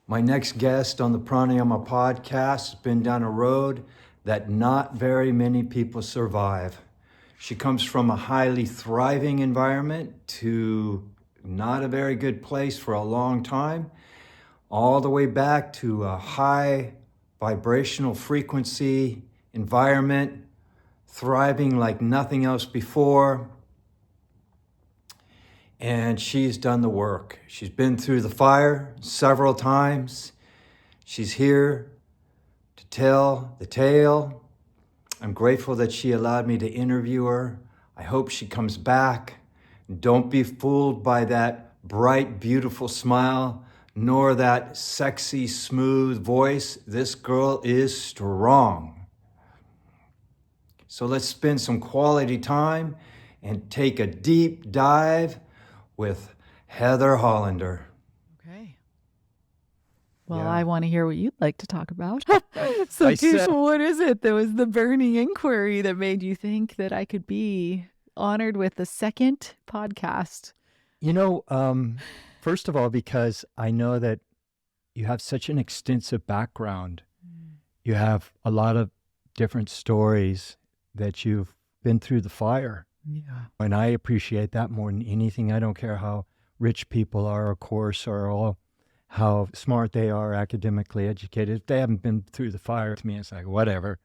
My next guest on the Pranayama podcast has been down a road that not very many people survive. She comes from a highly thriving environment to not a very good place for a long time, all the way back to a high vibrational frequency environment, thriving like nothing else before. And she's done the work. She's been through the fire several times. She's here to tell the tale. I'm grateful that she allowed me to interview her. I hope she comes back. Don't be fooled by that bright, beautiful smile, nor that sexy, smooth voice. This girl is strong. So let's spend some quality time and take a deep dive with Heather Hollander. Okay. Well, Yeah. I want to hear what you'd like to talk about. So, what is it that was the burning inquiry that made you think that I could be honored with the second podcast? You know, first of all, because I know that you have such an extensive background. You have a lot of different stories that you've been through the fire. Yeah. And I appreciate that more than anything. I don't care how rich people are, of course, or how smart they are, academically educated. If they haven't been through the fire, to me, it's like, whatever.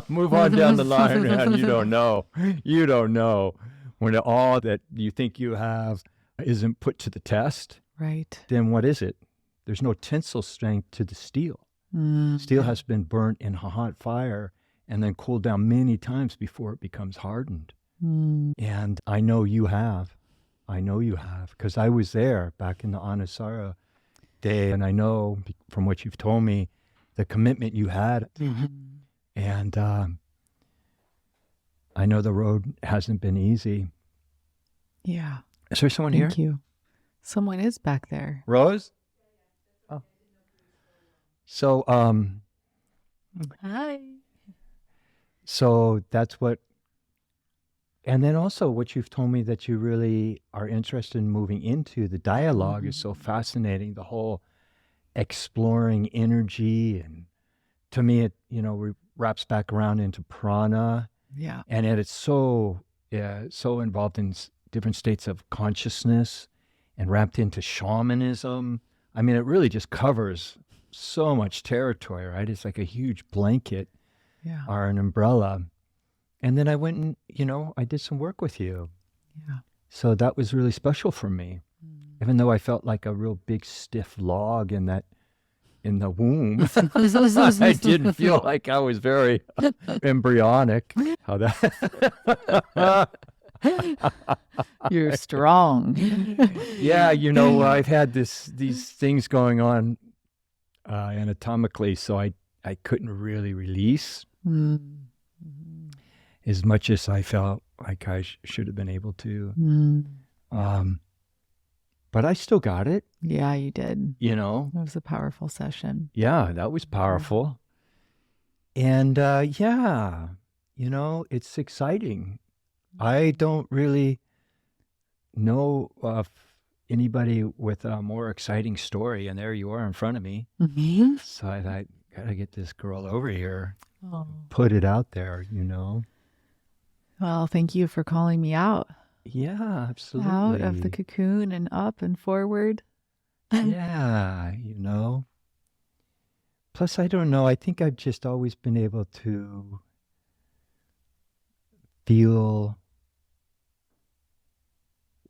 Move on down the line, man. You don't know. You don't know. When all that you think you have isn't put to the test, Right. then what is it? There's no tensile strength to the steel. Steel has been burnt in a hot fire and then cooled down many times before it becomes hardened. And I know you have. I know you have, because I was there back in the Anusara day, and I know from what you've told me the commitment you had. And I know the road hasn't been easy. Yeah. Is there someone here? Thank you. Someone is back there. Rose? Oh. So, Hi. so that's what, and then also what you've told me that you really are interested in moving into the dialogue is so fascinating. The whole exploring energy, and to me, it wraps back around into prana, Yeah. and it's so involved in different states of consciousness, and wrapped into shamanism. I mean, it really just covers so much territory, right? It's like a huge blanket Yeah. or an umbrella. And then I went and, I did some work with you. Yeah. So that was really special for me. Even though I felt like a real big stiff log in the womb, I didn't feel like I was very embryonic. How that? You're strong. Yeah, I've had these things going on anatomically, so I couldn't really release as much as I felt like I should have been able to. But I still got it. Yeah, you did. It was a powerful session. Yeah, that was powerful. And it's exciting. I don't really know of anybody with a more exciting story, and there you are in front of me. So I thought, gotta get this girl over here, put it out there, Well, thank you for calling me out. Yeah, absolutely. Out of the cocoon and up and forward. Yeah, Plus, I don't know, I think I've just always been able to feel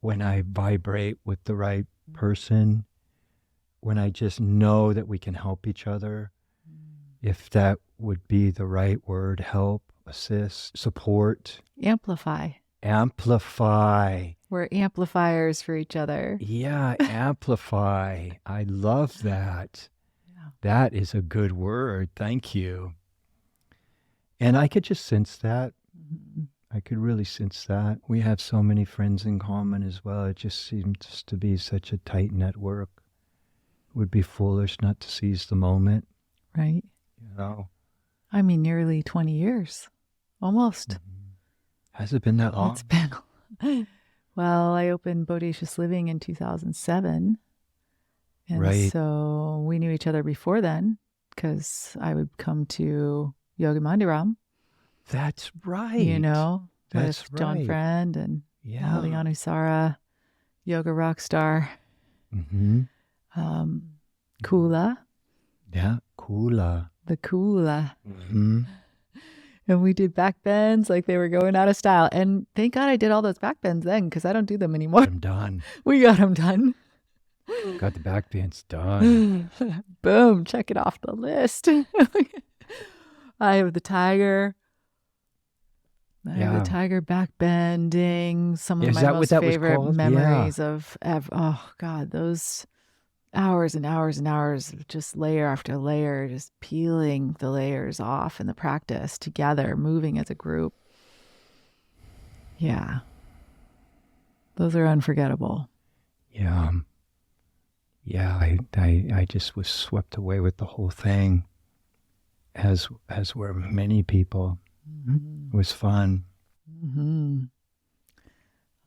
when I vibrate with the right person, when I just know that we can help each other, if that would be the right word, help, assist, support. Amplify. Amplify. We're amplifiers for each other. Yeah, amplify. I love that. Yeah. That is a good word. Thank you. And I could just sense that. I could really sense that. We have so many friends in common as well. It just seems to be such a tight network. It would be foolish not to seize the moment. Right. I mean, nearly 20 years. Almost. Has it been that long? It's been. Well, I opened Bodacious Living in 2007. And Right. so we knew each other before then because I would come to Yoga Mandiram, That's right. you know, That's with John right. Friend and Yeah. the Anusara, yoga rock star, Mm-hmm. Kula, Yeah. Kula. the Kula. Mm-hmm. And we did back bends like they were going out of style. And thank God I did all those back bends then because I don't do them anymore. I'm done. We got them done. Got the back bends done. Boom, check it off the list. I have the tiger. I have the tiger back bending. Some of Is my that what most that was favorite called? memories of, oh God, those hours and hours and hours of just layer after layer, just peeling the layers off in the practice together, moving as a group. Yeah. Those are unforgettable. Yeah. Yeah, I just was swept away with the whole thing, as were many people. Mm-hmm. It was fun. Mm-hmm.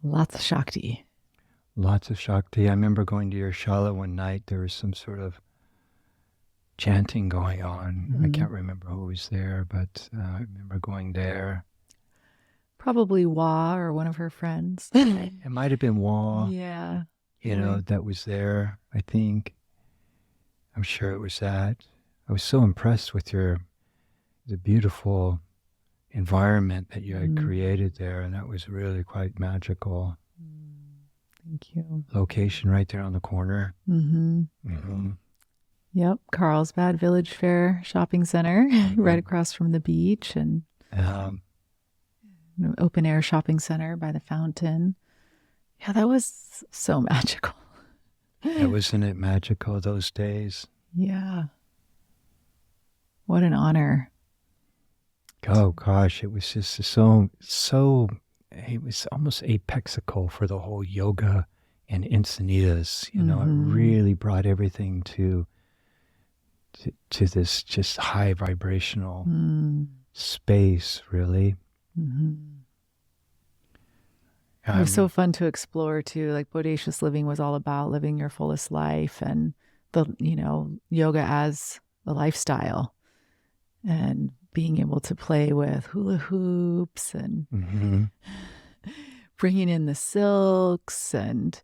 Lots of Shakti. Lots of Shakti. I remember going to your shala one night. There was some sort of chanting going on. Mm-hmm. I can't remember who was there, but I remember going there. Probably Wa or one of her friends. It might have been Wa. Yeah. You know, that was there, I think. I'm sure it was that. I was so impressed with the beautiful environment that you had created there, and that was really quite magical. Thank you. Location right there on the corner. Mm-hmm. Mm-hmm. Yep. Carlsbad Village Fair Shopping Center, right across from the beach, and open air shopping center by the fountain. Yeah, that was so magical. Wasn't it magical those days? Yeah. What an honor. Oh gosh, it was just so it was almost apexical for the whole yoga and Encinitas. You know, it really brought everything to this just high vibrational space, really. Mm-hmm. It was so fun to explore too. Like Bodacious living was all about living your fullest life, and yoga as a lifestyle, and being able to play with hula hoops and bringing in the silks and,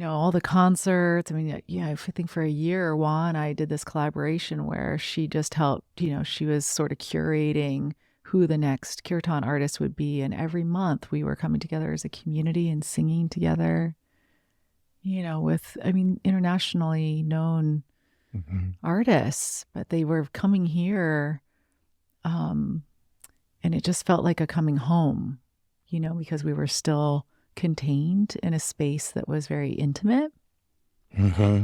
all the concerts. I mean, yeah, I think for a year, Juan and I did this collaboration where she just helped, she was sort of curating who the next kirtan artist would be. And every month we were coming together as a community and singing together, with, internationally known artists, but they were coming here. And it just felt like a coming home, because we were still contained in a space that was very intimate. Mm-hmm.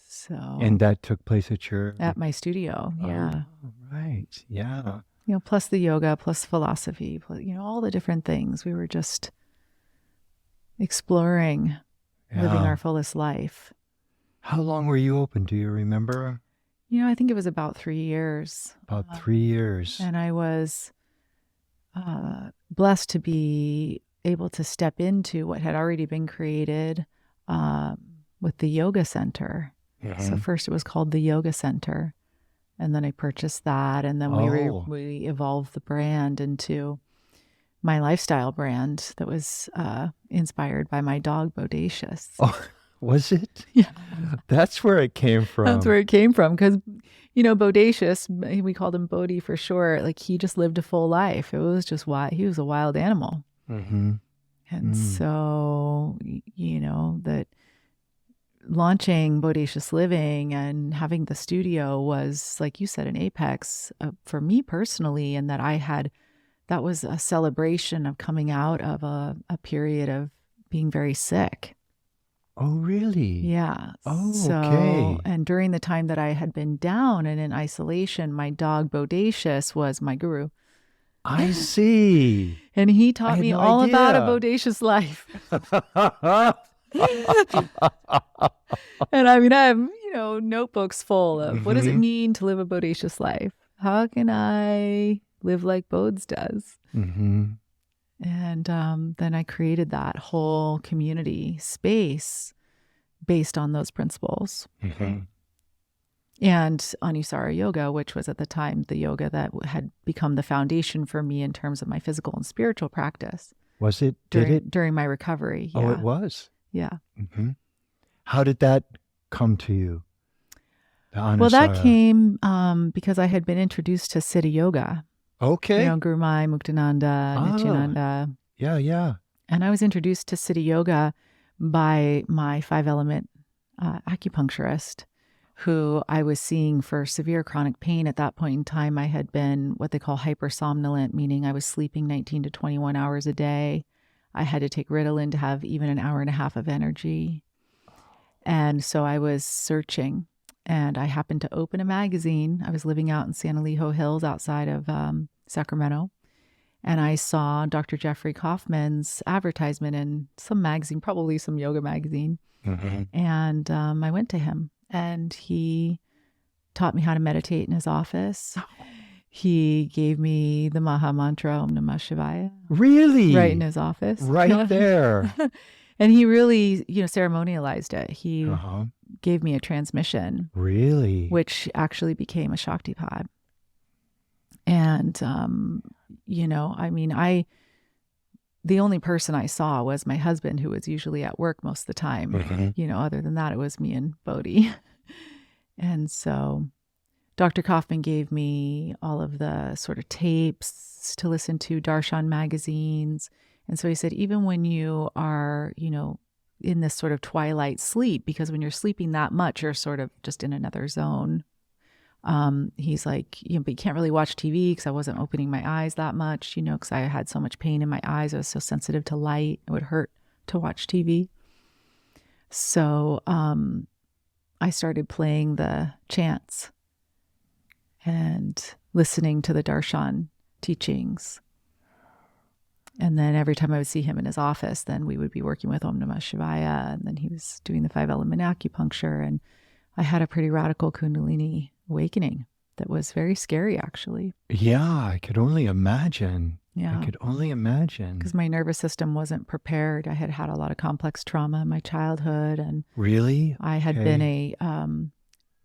So, and that took place at my studio. Yeah. Oh, right. Yeah. Plus the yoga, plus philosophy, plus, all the different things. We were just exploring, living our fullest life. How long were you open? Do you remember? I think it was about 3 years. About 3 years. And I was blessed to be able to step into what had already been created with the yoga center. So first it was called the Yoga Center. And then I purchased that. And then we evolved the brand into my lifestyle brand that was inspired by my dog, Bodacious. Oh, was it? Yeah. That's where it came from. That's where it came from. Because, Bodacious, we called him Bodhi for short. Like, he just lived a full life. It was just he was a wild animal. Mm-hmm. And so, that launching Bodacious Living and having the studio was, like you said, an apex for me personally, and that was a celebration of coming out of a period of being very sick. Oh, really? Yeah. Oh, so, okay. And during the time that I had been down and in isolation, my dog Bodacious was my guru. I see. And he taught me all about a bodacious life. And I have, notebooks full of what does it mean to live a bodacious life? How can I live like Bodes does? Mm-hmm. And then I created that whole community space based on those principles. Mm-hmm. And Anusara yoga, which was at the time the yoga that had become the foundation for me in terms of my physical and spiritual practice. Was it? Did it? During my recovery. Oh, Yeah. it was? Yeah. Mm-hmm. How did that come to you? Well, that came because I had been introduced to Siddha Yoga. Okay. Guru Mai, Muktananda, Nityananda. Yeah, yeah. And I was introduced to Siddha Yoga by my 5-element acupuncturist, who I was seeing for severe chronic pain. At that point in time, I had been what they call hypersomnolent, meaning I was sleeping 19 to 21 hours a day. I had to take Ritalin to have even an hour and a half of energy. And so I was searching, and I happened to open a magazine. I was living out in San Elijo Hills outside of Sacramento. And I saw Dr. Jeffrey Kaufman's advertisement in some magazine, probably some yoga magazine. Mm-hmm. And I went to him, and he taught me how to meditate in his office. He gave me the Maha Mantra, Om Namah Shivaya. Really? Right in his office. Right there. And he really, ceremonialized it. He Uh-huh. gave me a transmission. Really? Which actually became a Shakti pod. And, the only person I saw was my husband, who was usually at work most of the time. Mm-hmm. Other than that, it was me and Bodhi. And so Dr. Kaufman gave me all of the sort of tapes to listen to, Darshan magazines. And so he said, even when you are, in this sort of twilight sleep, because when you're sleeping that much, you're sort of just in another zone. He's like, but you can't really watch TV, because I wasn't opening my eyes that much, because I had so much pain in my eyes. I was so sensitive to light. It would hurt to watch TV. So I started playing the chants and listening to the Darshan teachings. And then every time I would see him in his office, then we would be working with Om Namah Shivaya, and then he was doing the 5-element acupuncture. And I had a pretty radical Kundalini awakening that was very scary, actually. Yeah, I could only imagine. Yeah. I could only imagine. Because my nervous system wasn't prepared. I had had a lot of complex trauma in my childhood. And really? I had been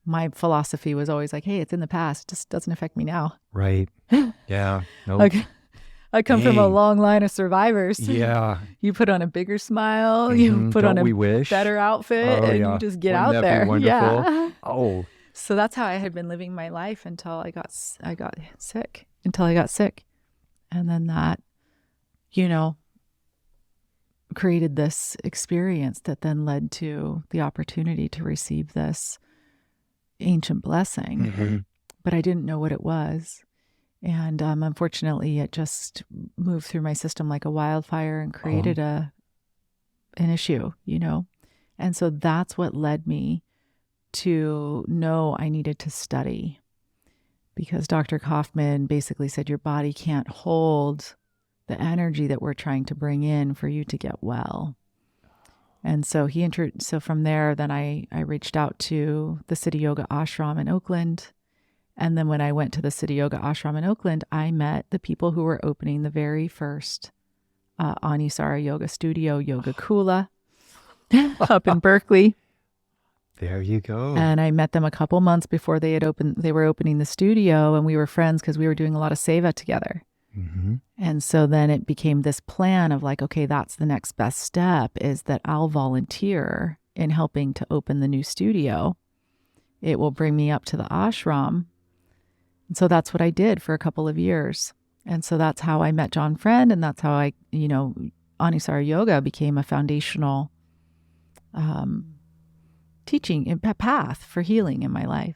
my philosophy was always like, hey, it's in the past. It just doesn't affect me now. Right. Yeah. No. Okay. I come from a long line of survivors. Yeah. You put on a bigger smile, you put on a better outfit, and you just get out there. Yeah. Oh. So that's how I had been living my life until I got sick. And then that, created this experience that then led to the opportunity to receive this ancient blessing. Mm-hmm. But I didn't know what it was. And unfortunately, it just moved through my system like a wildfire and created an issue, And so that's what led me to know I needed to study, because Dr. Kaufman basically said your body can't hold the energy that we're trying to bring in for you to get well. And so so from there, then I reached out to the Siddha Yoga ashram in Oakland. And then when I went to the Siddha Yoga ashram in Oakland, I met the people who were opening the very first Anusara yoga studio, Yoga Kula, up in Berkeley. There you go. And I met them a couple months before they were opening the studio, and we were friends because we were doing a lot of seva together. Mm-hmm. And so then it became this plan of like, okay, that's the next best step, is that I'll volunteer in helping to open the new studio. It will bring me up to the ashram. And so that's what I did for a couple of years. And so that's how I met John Friend, and that's how I, Anusara Yoga became a foundational teaching path for healing in my life.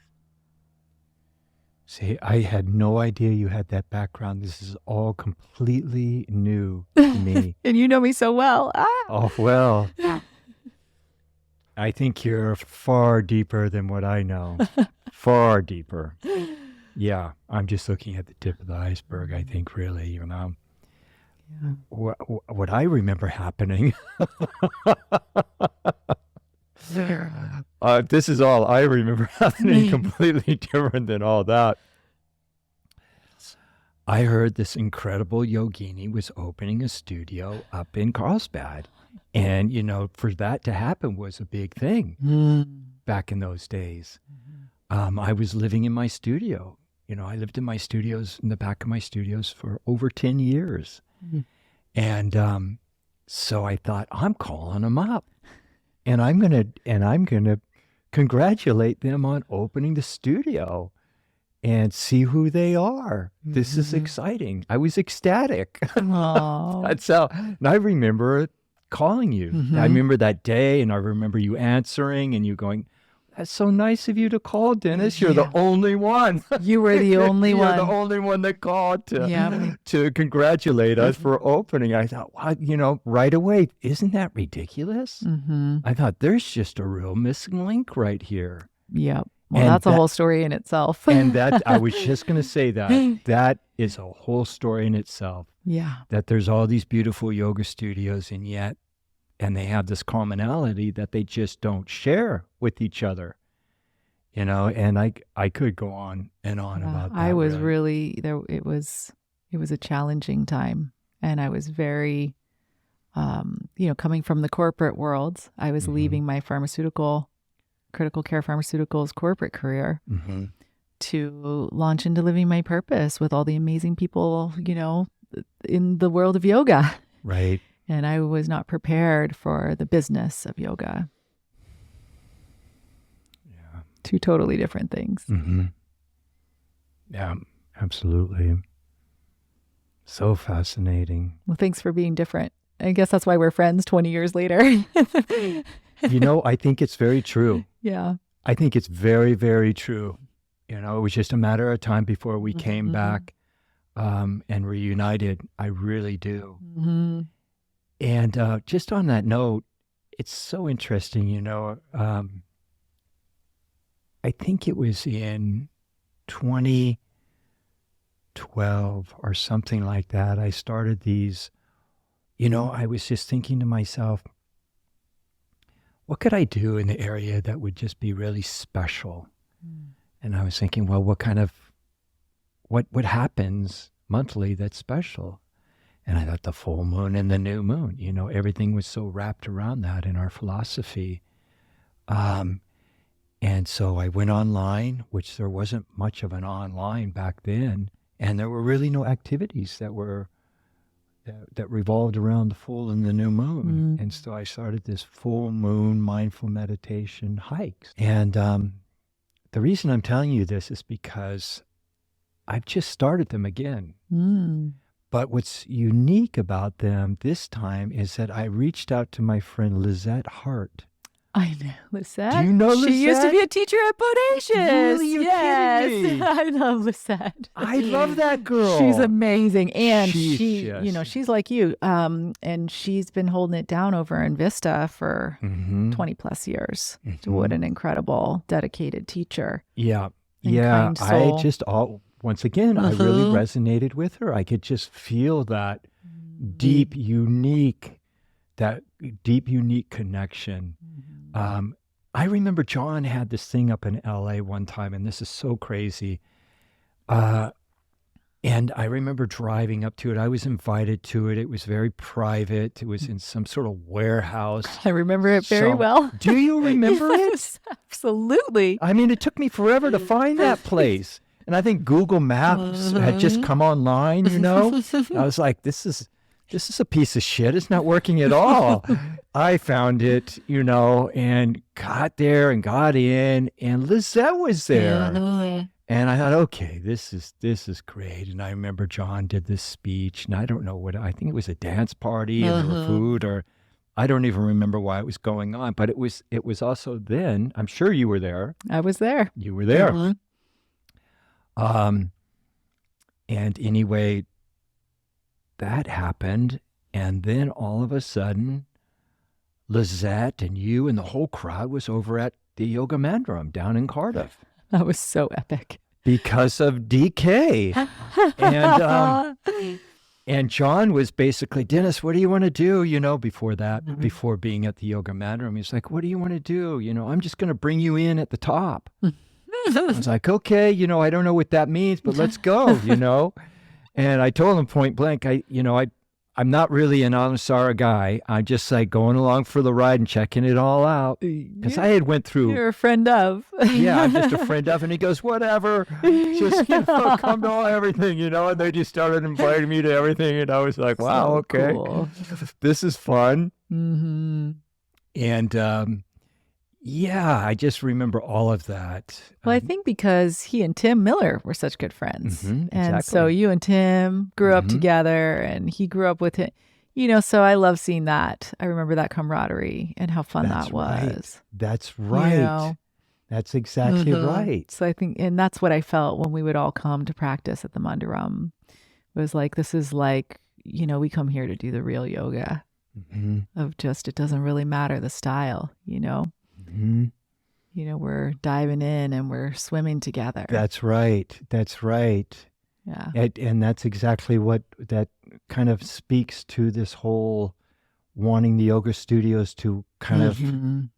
See, I had no idea you had that background. This is all completely new to me. And you know me so well. Oh, well. I think you're far deeper than what I know. Far deeper. Yeah, I'm just looking at the tip of the iceberg, I think, really, Yeah. What I remember happening... this is all I remember happening, completely different than all that. I heard this incredible yogini was opening a studio up in Carlsbad. And, for that to happen was a big thing back in those days. I was living in my studio. I lived in my studios, in the back of my studios for over 10 years. And so I thought, I'm calling them up. And I'm gonna congratulate them on opening the studio and see who they are. This is exciting. I was ecstatic. That's how. And I remember calling you. I remember that day, and I remember you answering, and you going, "That's so nice of you to call, Dennis. You're the only one." You were the only one. You're the only one that called to congratulate us for opening. I thought, wow, right away, isn't that ridiculous? I thought, there's just a real missing link right here. Yep. Well, and that's a whole story in itself. And that, I was just going to say that is a whole story in itself. Yeah. That there's all these beautiful yoga studios, and they have this commonality that they just don't share with each other, and I could go on and on about that. I was really there. It was a challenging time, and I was very, coming from the corporate world, I was leaving my critical care pharmaceuticals corporate career to launch into living my purpose with all the amazing people, in the world of yoga. Right. And I was not prepared for the business of yoga. Yeah. Two totally different things. Yeah, absolutely. So fascinating. Well, thanks for being different. I guess that's why we're friends 20 years later. I think it's very true. Yeah. I think it's very, very true. It was just a matter of time before we came back and reunited. I really do. And just on that note, it's so interesting, I think it was in 2012 or something like that, I started these, I was just thinking to myself, what could I do in the area that would just be really special? And I was thinking, well, what happens monthly that's special? And I thought the full moon and the new moon, everything was so wrapped around that in our philosophy. And so I went online, which there wasn't much of an online back then. And there were really no activities that revolved around the full and the new moon. And so I started this full moon mindful meditation hikes. And the reason I'm telling you this is because I've just started them again. But what's unique about them this time is that I reached out to my friend Lizette Hart. I know Lisette. Do you know Lisette? She used to be a teacher at Bodacious. Really? You're kidding me. I love Lisette. I love that girl. She's amazing. And she's she's like you. And she's been holding it down over in Vista for 20 plus years. What an incredible, dedicated teacher. Yeah. Kind soul. I just once again, I really resonated with her. I could just feel that deep, unique connection. I remember John had this thing up in LA one time, and this is so crazy. And I remember driving up to it. I was invited to it. It was very private. It was in some sort of warehouse. I remember it very well. Do you remember Yes, it? Absolutely. I mean, it took me forever to find that place. And I think Google Maps had just come online, I was like, this is a piece of shit. It's not working at all. I found it, and got there and got in, and Lizette was there. And I thought, okay, this is great. And I remember John did this speech, and I don't know I think it was a dance party and there were food, or I don't even remember why it was going on, but it was also then, I'm sure you were there. I was there. You were there. And anyway, that happened. And then all of a sudden, Lizette and you and the whole crowd was over at the Yoga Mandram down in Cardiff. That was so epic. Because of DK. And John was basically, Dennis, what do you want to do? Before that, before being at the Yoga Mandram, he's like, what do you want to do? I'm just going to bring you in at the top. I was like, okay, I don't know what that means, but let's go, And I told him point blank, I'm not really an Anusara guy. I'm just like going along for the ride and checking it all out. Because I had went through. You're a friend of. Yeah, I'm just a friend of. And he goes, whatever. Just, come to everything, And they just started inviting me to everything. And I was like, wow, So okay. cool. This is fun. Mm-hmm. And yeah, I just remember all of that. Well, I think because he and Tim Miller were such good friends. Mhm, And so exactly. you and Tim grew up Mhm. together, and he grew up with him. So I love seeing that. I remember that camaraderie and how fun That's that right. was. That's right. That's exactly right. So I think, and that's what I felt when we would all come to practice at the Mandiram. It was like, this is like, we come here to do the real yoga Mhm. of just, it doesn't really matter the style, Mhm. we're diving in and we're swimming together. That's right. That's right. Yeah. And that's exactly what that kind of speaks to this whole wanting the yoga studios to kind of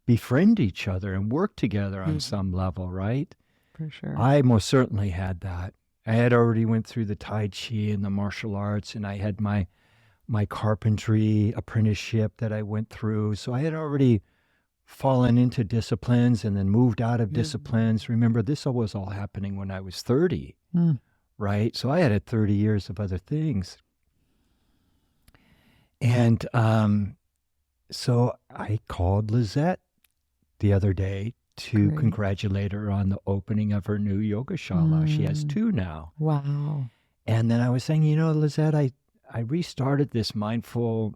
befriend each other and work together on some level, right? For sure. I most certainly had that. I had already went through the Tai Chi and the martial arts, and I had my carpentry apprenticeship that I went through. So I had already fallen into disciplines and then moved out of disciplines. Remember, this was all happening when I was 30, right? So I had 30 years of other things. And so I called Lizette the other day to congratulate her on the opening of her new yoga shala. She has 2 now. Wow. And then I was saying, Lizette, I restarted this mindful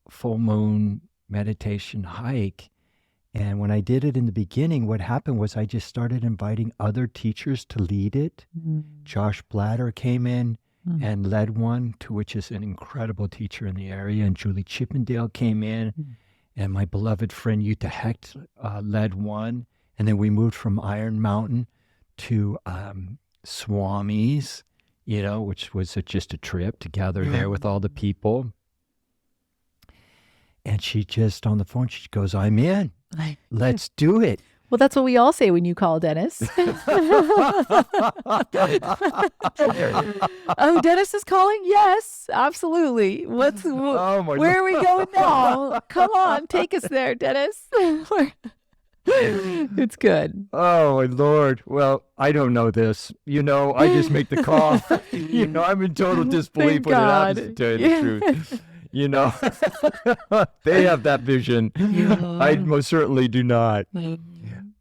full moon meditation hike. And when I did it in the beginning, what happened was I just started inviting other teachers to lead it. Josh Blatter came in and led one, which is an incredible teacher in the area. And Julie Chippendale came in. And my beloved friend Yuta Hecht led one. And then we moved from Iron Mountain to Swami's, which was just a trip to gather there with all the people. And she just, on the phone, she goes, I'm in. Let's do it. Well, that's what we all say when you call Dennis. Oh, Dennis is calling? Yes, absolutely. Where are we going now? Come on, take us there, Dennis. It's good. Oh, my Lord. Well, I don't know this. I just make the call. I'm in total disbelief when it happens, to tell you the truth. They have that vision. I most certainly do not.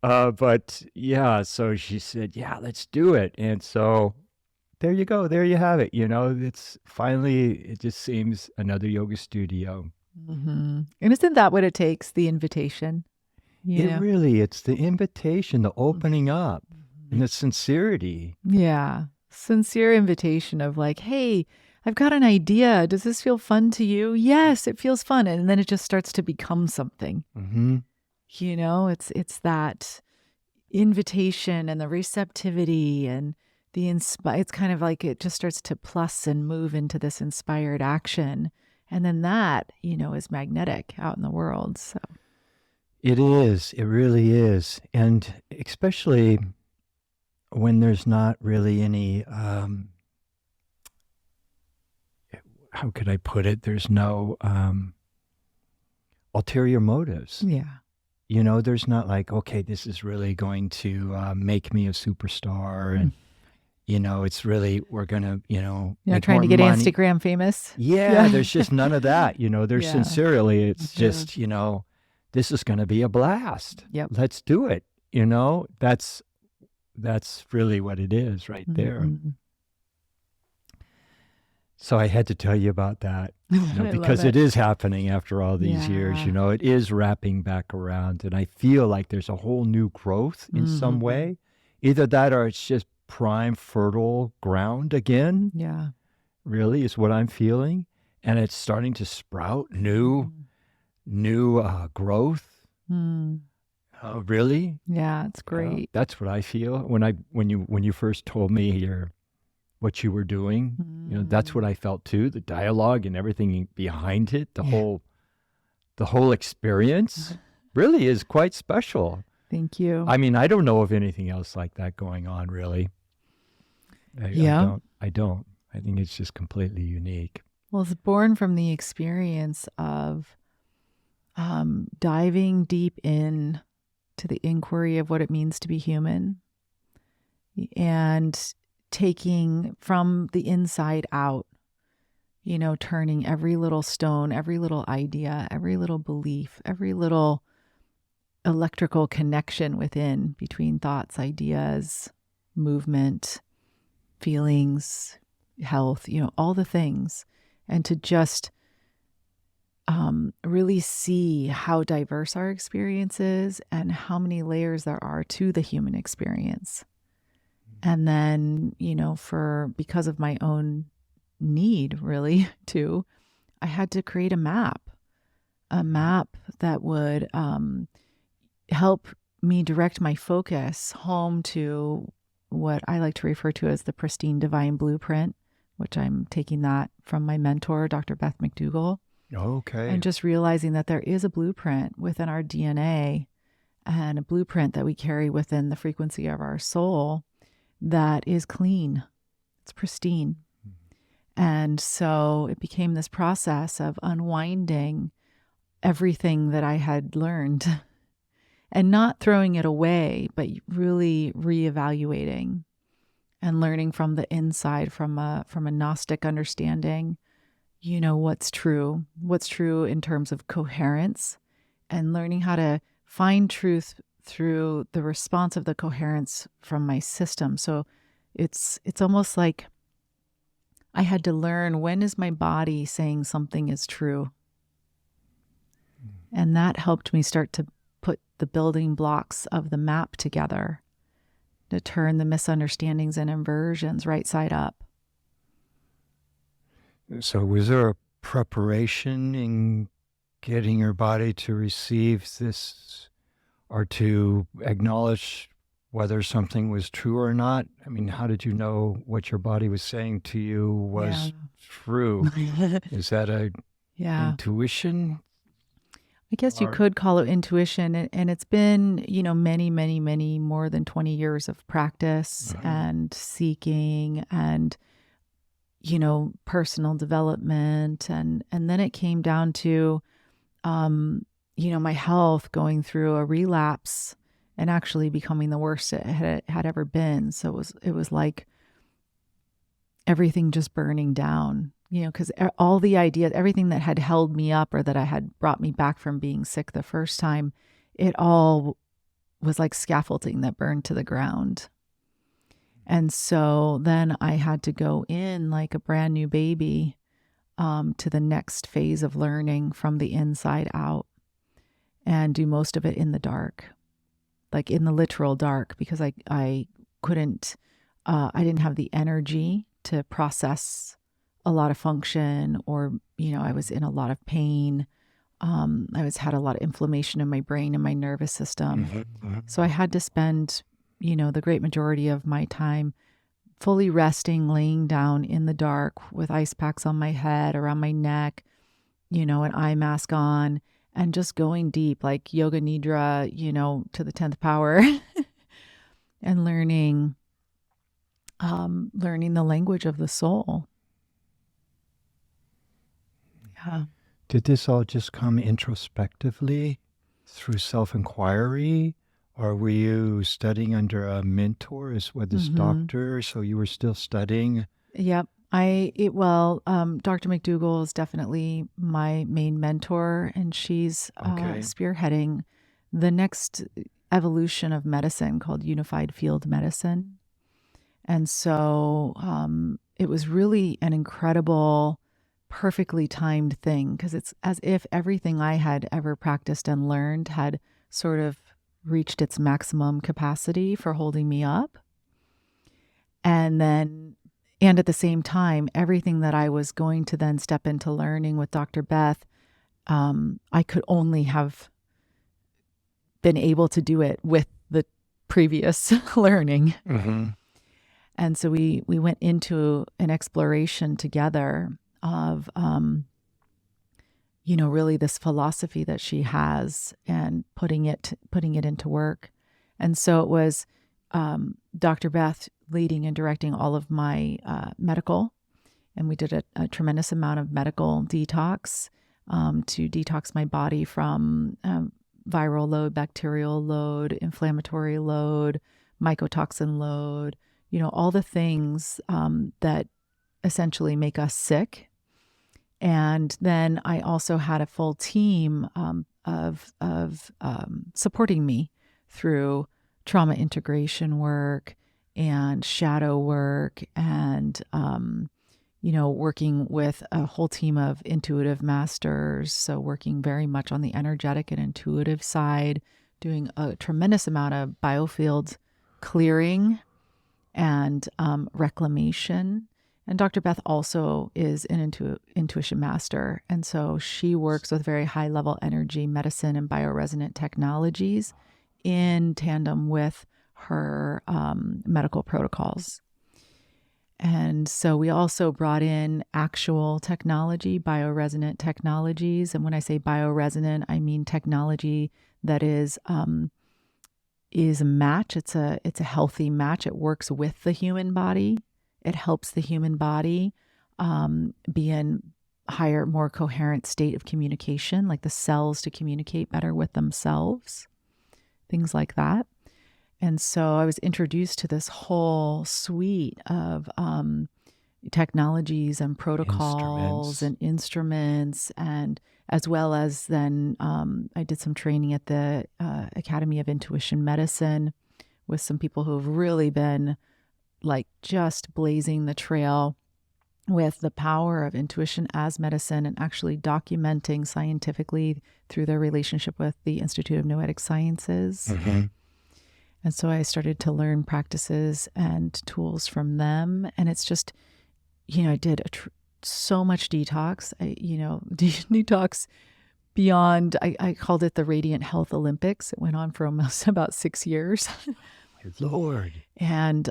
But yeah, so she said, yeah, let's do it. And so there you go. There you have it. It's finally, it just seems another yoga studio. And isn't that what it takes? The invitation? It's the invitation, the opening up, and the sincerity. Yeah. Sincere invitation of like, hey, I've got an idea. Does this feel fun to you? Yes, it feels fun. And then it just starts to become something. It's that invitation and the receptivity and it's kind of like it just starts to plus and move into this inspired action. And then that, is magnetic out in the world. So it is. It really is. And especially when there's not really any, how could I put it? There's no ulterior motives. Yeah. There's not like, okay, this is really going to make me a superstar. And, it's really, we're going to, make trying to get money. Instagram famous. Yeah, there's just none of that. There's sincerely, it's just, this is going to be a blast. Yep. Let's do it. That's really what it is right there. So I had to tell you about that, because it is happening after all these years. It is wrapping back around, and I feel like there's a whole new growth in some way. Either that, or it's just prime, fertile ground again. Yeah, really is what I'm feeling, and it's starting to sprout new growth. Really? Yeah, it's great. That's what I feel when you first told me what you were doing. That's what I felt too. The dialogue and everything behind it, the whole experience really is quite special. Thank you. I mean, I don't know of anything else like that going on, really. I don't. I think it's just completely unique. Well, it's born from the experience of diving deep in to the inquiry of what it means to be human and taking from the inside out, turning every little stone, every little idea, every little belief, every little electrical connection within between thoughts, ideas, movement, feelings, health, all the things, and to just really see how diverse our experience is and how many layers there are to the human experience. And then, because of my own need really too, I had to create a map that would help me direct my focus home to what I like to refer to as the pristine divine blueprint, which I'm taking that from my mentor, Dr. Beth McDougall. Okay. And just realizing that there is a blueprint within our DNA and a blueprint that we carry within the frequency of our soul that is clean. It's pristine. And so it became this process of unwinding everything that I had learned and not throwing it away, but really reevaluating and learning from the inside, from a Gnostic understanding, what's true in terms of coherence, and learning how to find truth through the response of the coherence from my system. So it's almost like I had to learn, when is my body saying something is true? And that helped me start to put the building blocks of the map together to turn the misunderstandings and inversions right side up. So was there a preparation in getting your body to receive this or to acknowledge whether something was true or not? I mean, how did you know what your body was saying to you was true? Is that a intuition? I guess you could call it intuition. And it's been, many, many, many more than 20 years of practice and seeking and, personal development. And then it came down to, my health going through a relapse and actually becoming the worst it had ever been. So it was like everything just burning down, because all the ideas, everything that had held me up or that I had brought me back from being sick the first time, it all was like scaffolding that burned to the ground. And so then I had to go in like a brand new baby to the next phase of learning from the inside out and do most of it in the dark, like in the literal dark, because I couldn't, I didn't have the energy to process a lot of function, or, I was in a lot of pain. I had a lot of inflammation in my brain and my nervous system. So I had to spend, the great majority of my time fully resting, laying down in the dark with ice packs on my head, around my neck, an eye mask on, and just going deep, like yoga nidra, to the 10th power and learning the language of the soul. Yeah. Did this all just come introspectively through self-inquiry, or were you studying under a mentor as well as doctor? So you were still studying? Yep. Dr. McDougall is definitely my main mentor, and she's spearheading the next evolution of medicine called unified field medicine. And so it was really an incredible, perfectly timed thing, because it's as if everything I had ever practiced and learned had sort of reached its maximum capacity for holding me up. And at the same time, everything that I was going to then step into learning with Dr. Beth, I could only have been able to do it with the previous learning. And so we went into an exploration together of, really this philosophy that she has and putting it into work. And so it was Dr. Beth leading and directing all of my medical and we did a tremendous amount of medical detox to detox my body from viral load, bacterial load, inflammatory load, mycotoxin load, all the things that essentially make us sick. And then I also had a full team of supporting me through trauma integration work and shadow work and, working with a whole team of intuitive masters. So working very much on the energetic and intuitive side, doing a tremendous amount of biofield clearing and reclamation. And Dr. Beth also is an intuition master. And so she works with very high level energy medicine and bioresonant technologies in tandem with her medical protocols. And so we also brought in actual technology, bioresonant technologies. And when I say bioresonant, I mean technology that is a match. It's a healthy match. It works with the human body. It helps the human body be in higher, more coherent state of communication, like the cells to communicate better with themselves, things like that. And so I was introduced to this whole suite of technologies and protocols and instruments, and as well as then I did some training at the Academy of Intuition Medicine with some people who have really been like just blazing the trail with the power of intuition as medicine and actually documenting scientifically through their relationship with the Institute of Noetic Sciences. Mm-hmm. And so I started to learn practices and tools from them. And it's just, I did so much detox, detox beyond, I called it the Radiant Health Olympics. It went on for almost about 6 years. Lord. And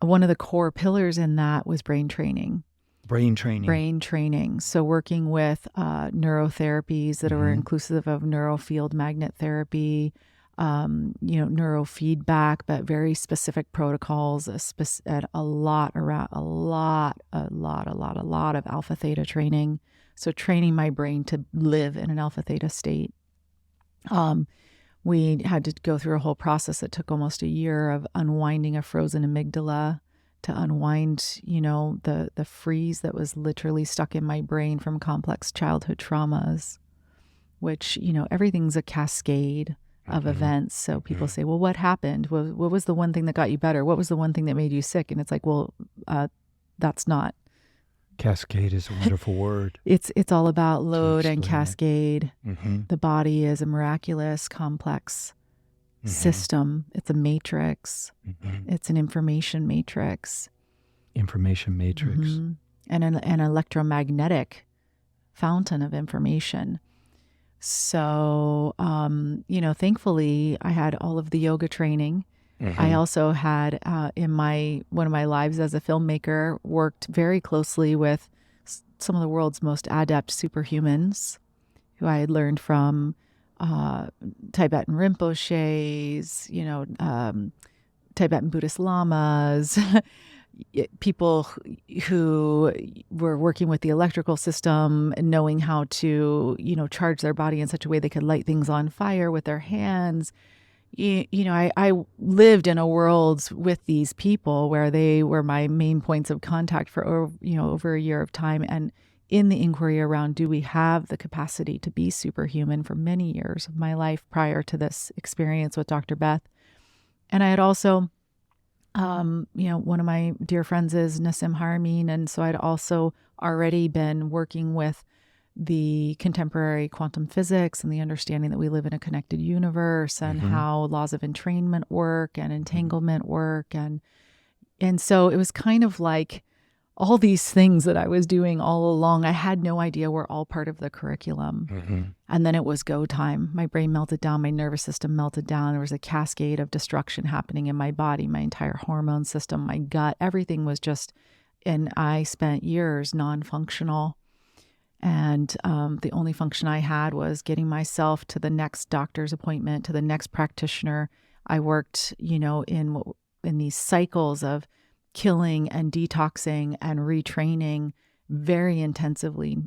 one of the core pillars in that was brain training. Brain training. So working with neurotherapies that are inclusive of neurofield magnet therapy, neurofeedback, but very specific protocols, a lot of alpha theta training. So training my brain to live in an alpha theta state. We had to go through a whole process that took almost a year of unwinding a frozen amygdala to unwind, the freeze that was literally stuck in my brain from complex childhood traumas, which, everything's a cascade of events. So people say, well, what happened? What was the one thing that got you better? What was the one thing that made you sick? And it's like, well, that's not. Cascade is a wonderful word. It's all about load and cascade. Mm-hmm. The body is a miraculous, complex system. It's a matrix. Mm-hmm. It's an information matrix. Mm-hmm. And an electromagnetic fountain of information. So, thankfully, I had all of the yoga training. Mm-hmm. I also had, in one of my lives as a filmmaker, worked very closely with some of the world's most adept superhumans, who I had learned from Tibetan Rinpoches, Tibetan Buddhist lamas, people who were working with the electrical system and knowing how to, charge their body in such a way they could light things on fire with their hands. I lived in a world with these people where they were my main points of contact for, over a year of time. And in the inquiry around, do we have the capacity to be superhuman, for many years of my life prior to this experience with Dr. Beth. And I had also, one of my dear friends is Nassim Haramein. And so I'd also already been working with the contemporary quantum physics and the understanding that we live in a connected universe and how laws of entrainment work and entanglement work. And so it was kind of like all these things that I was doing all along, I had no idea were all part of the curriculum. Mm-hmm. And then it was go time. My brain melted down. My nervous system melted down. There was a cascade of destruction happening in my body, my entire hormone system, my gut, everything was just, and I spent years non-functional. And the only function I had was getting myself to the next doctor's appointment, to the next practitioner. I worked, in these cycles of killing and detoxing and retraining very intensively,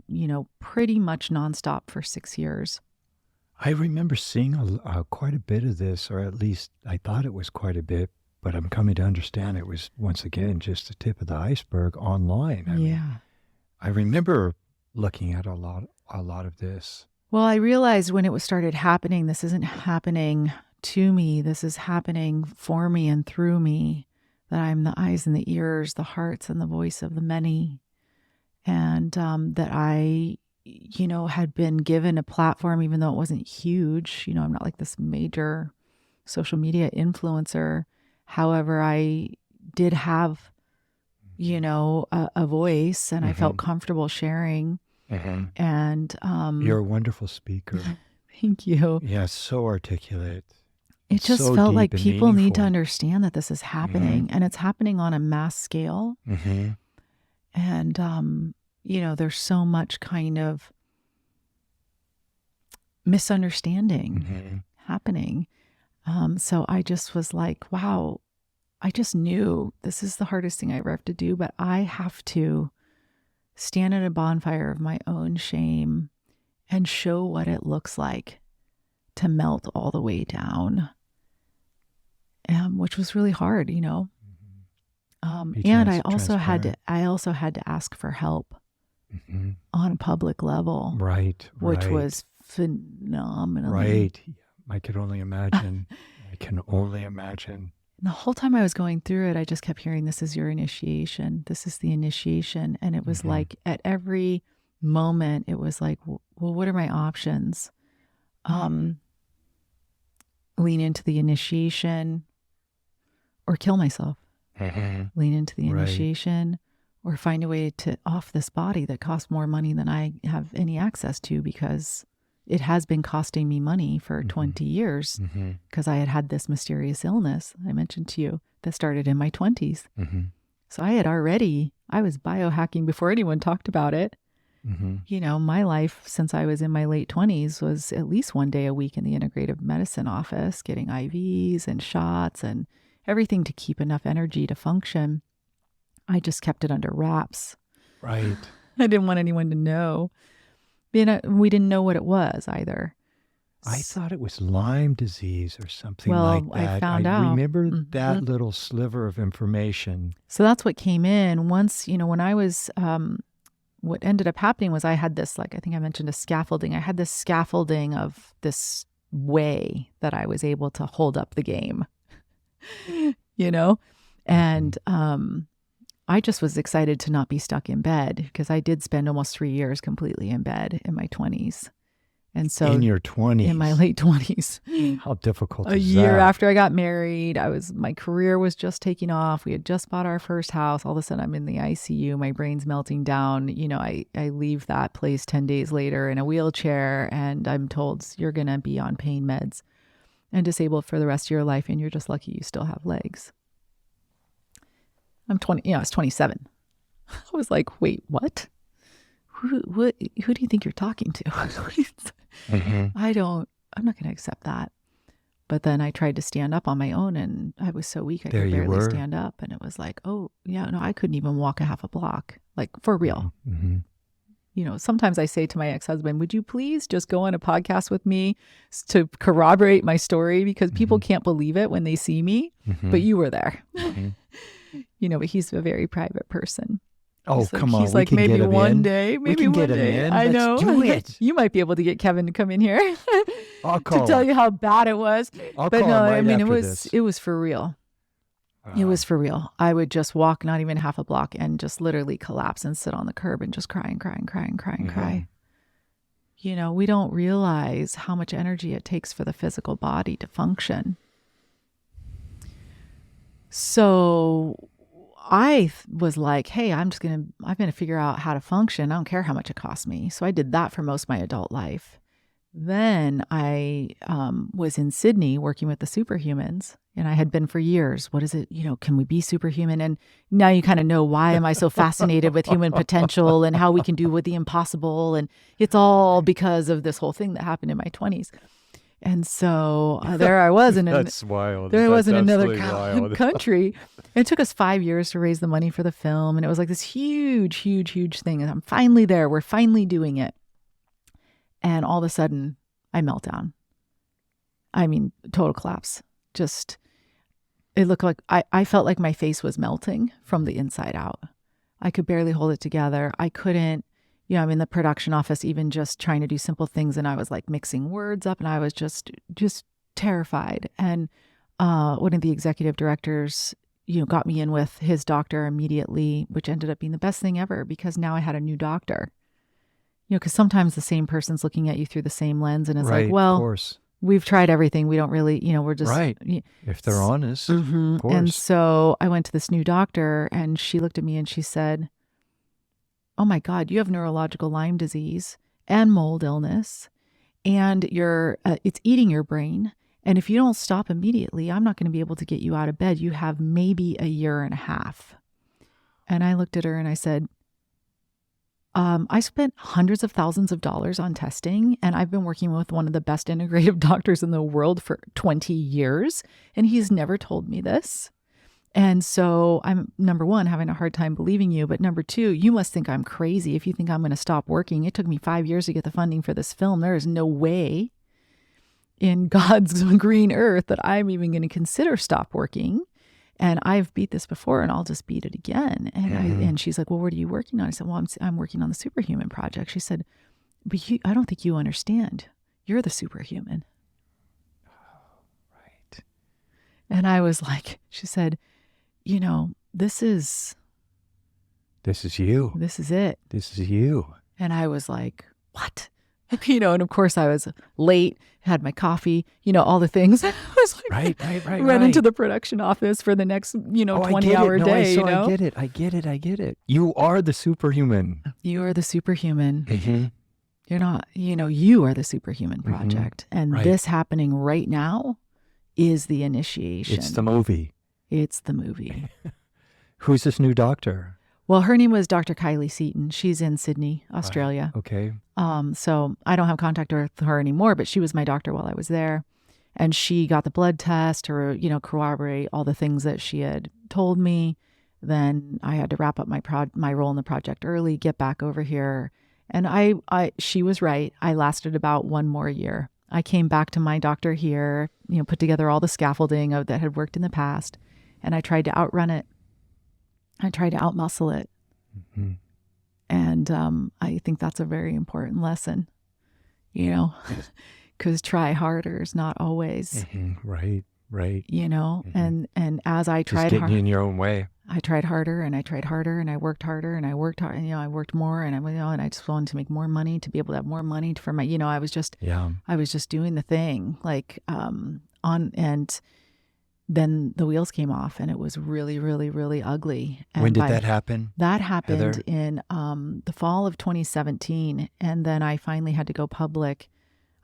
pretty much nonstop for 6 years. I remember seeing quite a bit of this, or at least I thought it was quite a bit, but I'm coming to understand it was, once again, just the tip of the iceberg online. I mean, I remember looking at a lot of this. Well, I realized when it started happening, this isn't happening to me. This is happening for me and through me, that I'm the eyes and the ears, the hearts and the voice of the many. And that I, had been given a platform, even though it wasn't huge. I'm not like this major social media influencer. However, I did have, a voice, and I felt comfortable sharing. And you're a wonderful speaker. Thank you. Yeah, so articulate. It just so felt like deep and people need meaningful. to understand that this is happening, and it's happening on a mass scale. And, there's so much kind of misunderstanding happening. So I just was like, wow, I just knew this is the hardest thing I ever have to do, but I have to stand at a bonfire of my own shame and show what it looks like to melt all the way down, which was really hard, and I also had to ask for help on a public level, right, which was phenomenal. Right, I could only imagine. And the whole time I was going through it, I just kept hearing, "This is your initiation. This is the initiation," and it was like at every moment, it was like, "Well, what are my options?" Lean into the initiation or kill myself. Lean into the initiation or find a way to off this body that costs more money than I have any access to, because it has been costing me money for 20 years because I had this mysterious illness I mentioned to you that started in my 20s. So I was biohacking before anyone talked about it. My life since I was in my late 20s was at least one day a week in the integrative medicine office, getting IVs and shots and everything to keep enough energy to function. I just kept it under wraps. Right. I didn't want anyone to know. We didn't know what it was either. I thought it was Lyme disease or something like that. I found out. I remember that little sliver of information. So that's what came in. Once, when I was, what ended up happening was I had this, like I think I mentioned a scaffolding. I had this scaffolding of this way that I was able to hold up the game, and I just was excited to not be stuck in bed, because I did spend almost 3 years completely in bed in my 20s. And so in your 20s, in my late 20s, how difficult is a year that? after I got married, my career was just taking off. We had just bought our first house. All of a sudden I'm in the ICU. My brain's melting down. I leave that place 10 days later in a wheelchair, and I'm told you're going to be on pain meds and disabled for the rest of your life. And you're just lucky you still have legs. I'm 20. I was 27. I was like, wait, what? Who do you think you're talking to? I'm not going to accept that. But then I tried to stand up on my own, and I was so weak I could barely stand up. And it was like, oh, yeah, no, I couldn't even walk a half a block, like for real. Sometimes I say to my ex-husband, would you please just go on a podcast with me to corroborate my story? Because people can't believe it when they see me, but you were there. But he's a very private person. Oh, come on. He's like, maybe one day, maybe one day. I know. Let's do it. You might be able to get Kevin to come in here I'll call to tell you how bad it was. I'll call him right after this. It was for real. It was for real. I would just walk not even half a block and just literally collapse and sit on the curb and just cry and cry and cry and cry and cry. We don't realize how much energy it takes for the physical body to function. So I was like, hey, I'm going to figure out how to function. I don't care how much it costs me. So I did that for most of my adult life. Then I was in Sydney working with the Superhumans, and I had been for years. What is it? Can we be superhuman? And now you kind of know, why am I so fascinated with human potential and how we can do with the impossible? And it's all because of this whole thing that happened in my 20s. And so there I was in That's wild. there I was in another wild. country. It took us 5 years to raise the money for the film. And it was like this huge, huge, huge thing. And I'm finally there. We're finally doing it. And all of a sudden I melt down. I mean, total collapse. Just, it looked like, I felt like my face was melting from the inside out. I could barely hold it together. I couldn't, I'm in the production office, even just trying to do simple things. And I was like mixing words up and I was just terrified. And one of the executive directors, got me in with his doctor immediately, which ended up being the best thing ever because now I had a new doctor. Because sometimes the same person's looking at you through the same lens and it's right, like, well, of course. We've tried everything. We don't really, we're just. Right. If they're honest, of course. And so I went to this new doctor and she looked at me and she said, oh my God, you have neurological Lyme disease and mold illness and it's eating your brain. And if you don't stop immediately, I'm not going to be able to get you out of bed. You have maybe a year and a half. And I looked at her and I said, I spent hundreds of thousands of dollars on testing, and I've been working with one of the best integrative doctors in the world for 20 years, and he's never told me this. And so I'm, number one, having a hard time believing you, but number two, you must think I'm crazy if you think I'm going to stop working. It took me 5 years to get the funding for this film. There is no way in God's green earth that I'm even going to consider stop working. And I've beat this before and I'll just beat it again. And and she's like, well, what are you working on? I said, well, I'm working on the Superhuman Project. She said, but I don't think you understand. You're the superhuman. Right. And I was like, she said, this is you. This is it. This is you. And I was like, what? And of course I was late, had my coffee, all the things. I was like, right. Into the production office for the next, 20-hour day. I get it. You are the superhuman. You are the superhuman. Mm-hmm. You're not, you are the Superhuman Project. And this happening right now is the initiation. It's the movie. It's the movie. Who's this new doctor? Well, her name was Dr. Kylie Seaton. She's in Sydney, Australia. Right. Okay. So I don't have contact with her anymore, but she was my doctor while I was there. And she got the blood test to, corroborate all the things that she had told me. Then I had to wrap up my role in the project early, get back over here. And she was right. I lasted about 1 more year. I came back to my doctor here, put together all the scaffolding that had worked in the past. And I tried to outrun it. I tried to outmuscle it. Mm-hmm. And I think that's a very important lesson, because try harder is not always. Mm-hmm. Right. Mm-hmm. And as I tried just getting in your own way. I tried harder and I tried harder and I worked harder and I worked hard. And, I worked more and and I just wanted to make more money, to be able to have more money for my, I was just doing the thing and then the wheels came off and it was really, really, really ugly. And when did that happen? That happened Heather? in the fall of 2017. And then I finally had to go public.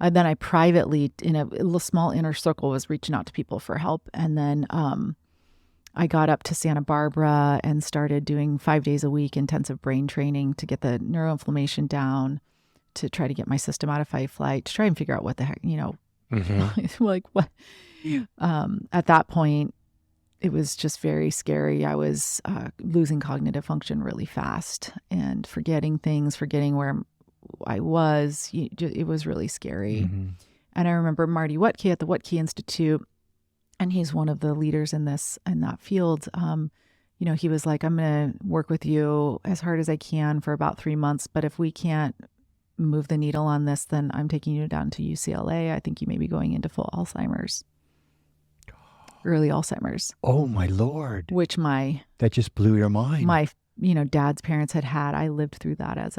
Then I privately, in a little small inner circle, was reaching out to people for help. And then I got up to Santa Barbara and started doing 5 days a week intensive brain training to get the neuroinflammation down, to try to get my system out of fight flight, to try and figure out what the heck, Mm-hmm. like what. At that point, it was just very scary. I was losing cognitive function really fast and forgetting things, forgetting where I was. It was really scary. Mm-hmm. And I remember Marty Wutke at the Wutke Institute, and he's one of the leaders in that field. He was like, I'm going to work with you as hard as I can for about 3 months, but if we can't move the needle on this, then I'm taking you down to UCLA. I think you may be going into full Alzheimer's. Early Alzheimer's. Oh my Lord. Which that just blew your mind. My dad's parents had. I lived through that as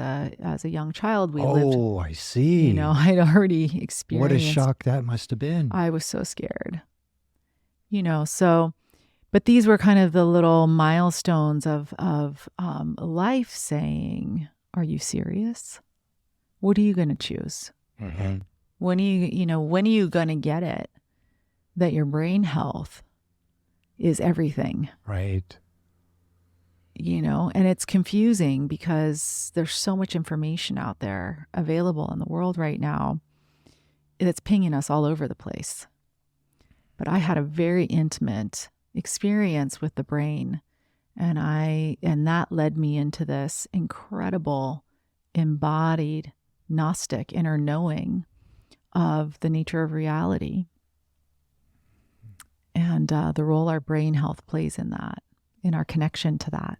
a young child. I see. I'd already experienced. What a shock that must have been. I was so scared. But these were kind of the little milestones of life saying, are you serious? What are you going to choose? Mm-hmm. When are you going to get it? That your brain health is everything. Right. And it's confusing because there's so much information out there available in the world right now. that's pinging us all over the place. But I had a very intimate experience with the brain, and that led me into this incredible embodied Gnostic inner knowing of the nature of reality and the role our brain health plays in that, in our connection to that.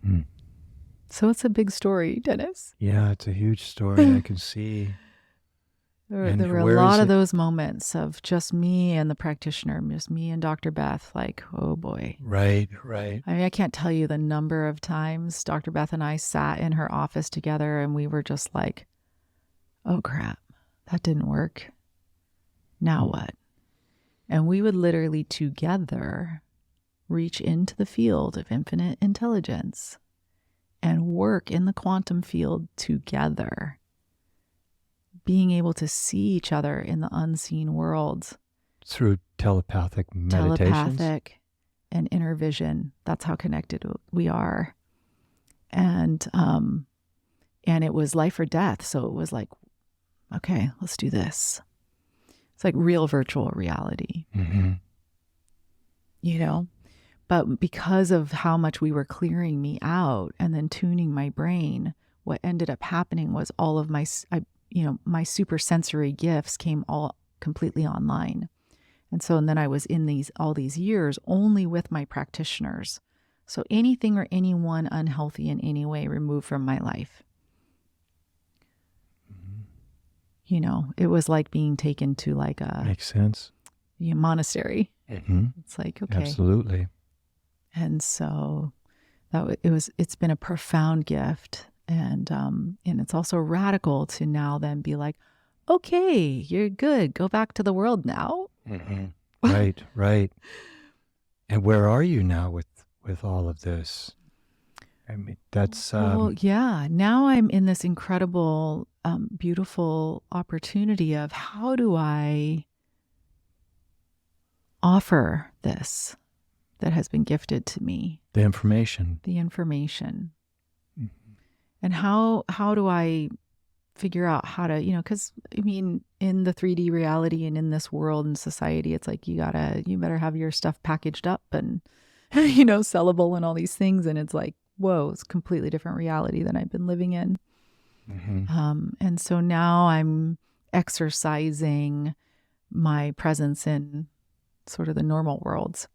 Mm. So it's a big story, Dennis. Yeah, it's a huge story. I can see. There were a lot of those moments of just me and the practitioner, just me and Dr. Beth, like, oh boy. Right. I mean, I can't tell you the number of times Dr. Beth and I sat in her office together and we were just like, oh crap, that didn't work. Now what? And we would literally together reach into the field of infinite intelligence and work in the quantum field together, being able to see each other in the unseen world. Through telepathic meditations? Telepathic and inner vision. That's how connected we are. And it was life or death. So it was like, okay, let's do this. It's like real virtual reality. Mm-hmm. You know? But because of how much we were clearing me out and then tuning my brain, what ended up happening was all of my my super sensory gifts came all completely online. And then I was in all these years only with my practitioners. So anything or anyone unhealthy in any way removed from my life. Mm-hmm. You know, it was like being taken to like a makes sense. Monastery. Mm-hmm. It's like, okay. Absolutely. And so it's been a profound gift. And it's also radical to now then be like, okay, you're good. Go back to the world now. Mm-hmm. Right. And where are you now with all of this? I mean, that's... Well, yeah. Now I'm in this incredible, beautiful opportunity of how do I offer this that has been gifted to me? The information. Mm-hmm. And how do I figure out how to, because I mean, in the 3D reality and in this world and society, it's like you better have your stuff packaged up and, sellable and all these things. And it's like, whoa, it's a completely different reality than I've been living in. Mm-hmm. And so now I'm exercising my presence in sort of the normal worlds,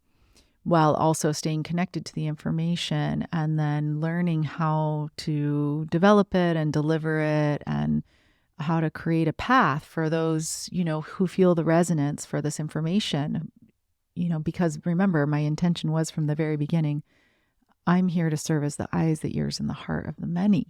while also staying connected to the information and then learning how to develop it and deliver it and how to create a path for those, who feel the resonance for this information, because remember, my intention was from the very beginning, I'm here to serve as the eyes, the ears, and the heart of the many.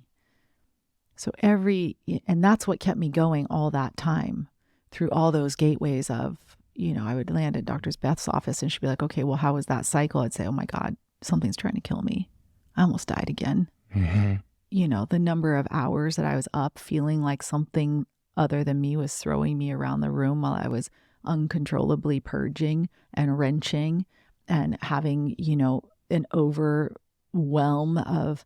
So and that's what kept me going all that time through all those gateways of, I would land at Dr. Beth's office and she'd be like, okay, well, how was that cycle? I'd say, oh my God, something's trying to kill me. I almost died again. Mm-hmm. The number of hours that I was up feeling like something other than me was throwing me around the room while I was uncontrollably purging and wrenching and having, an overwhelm of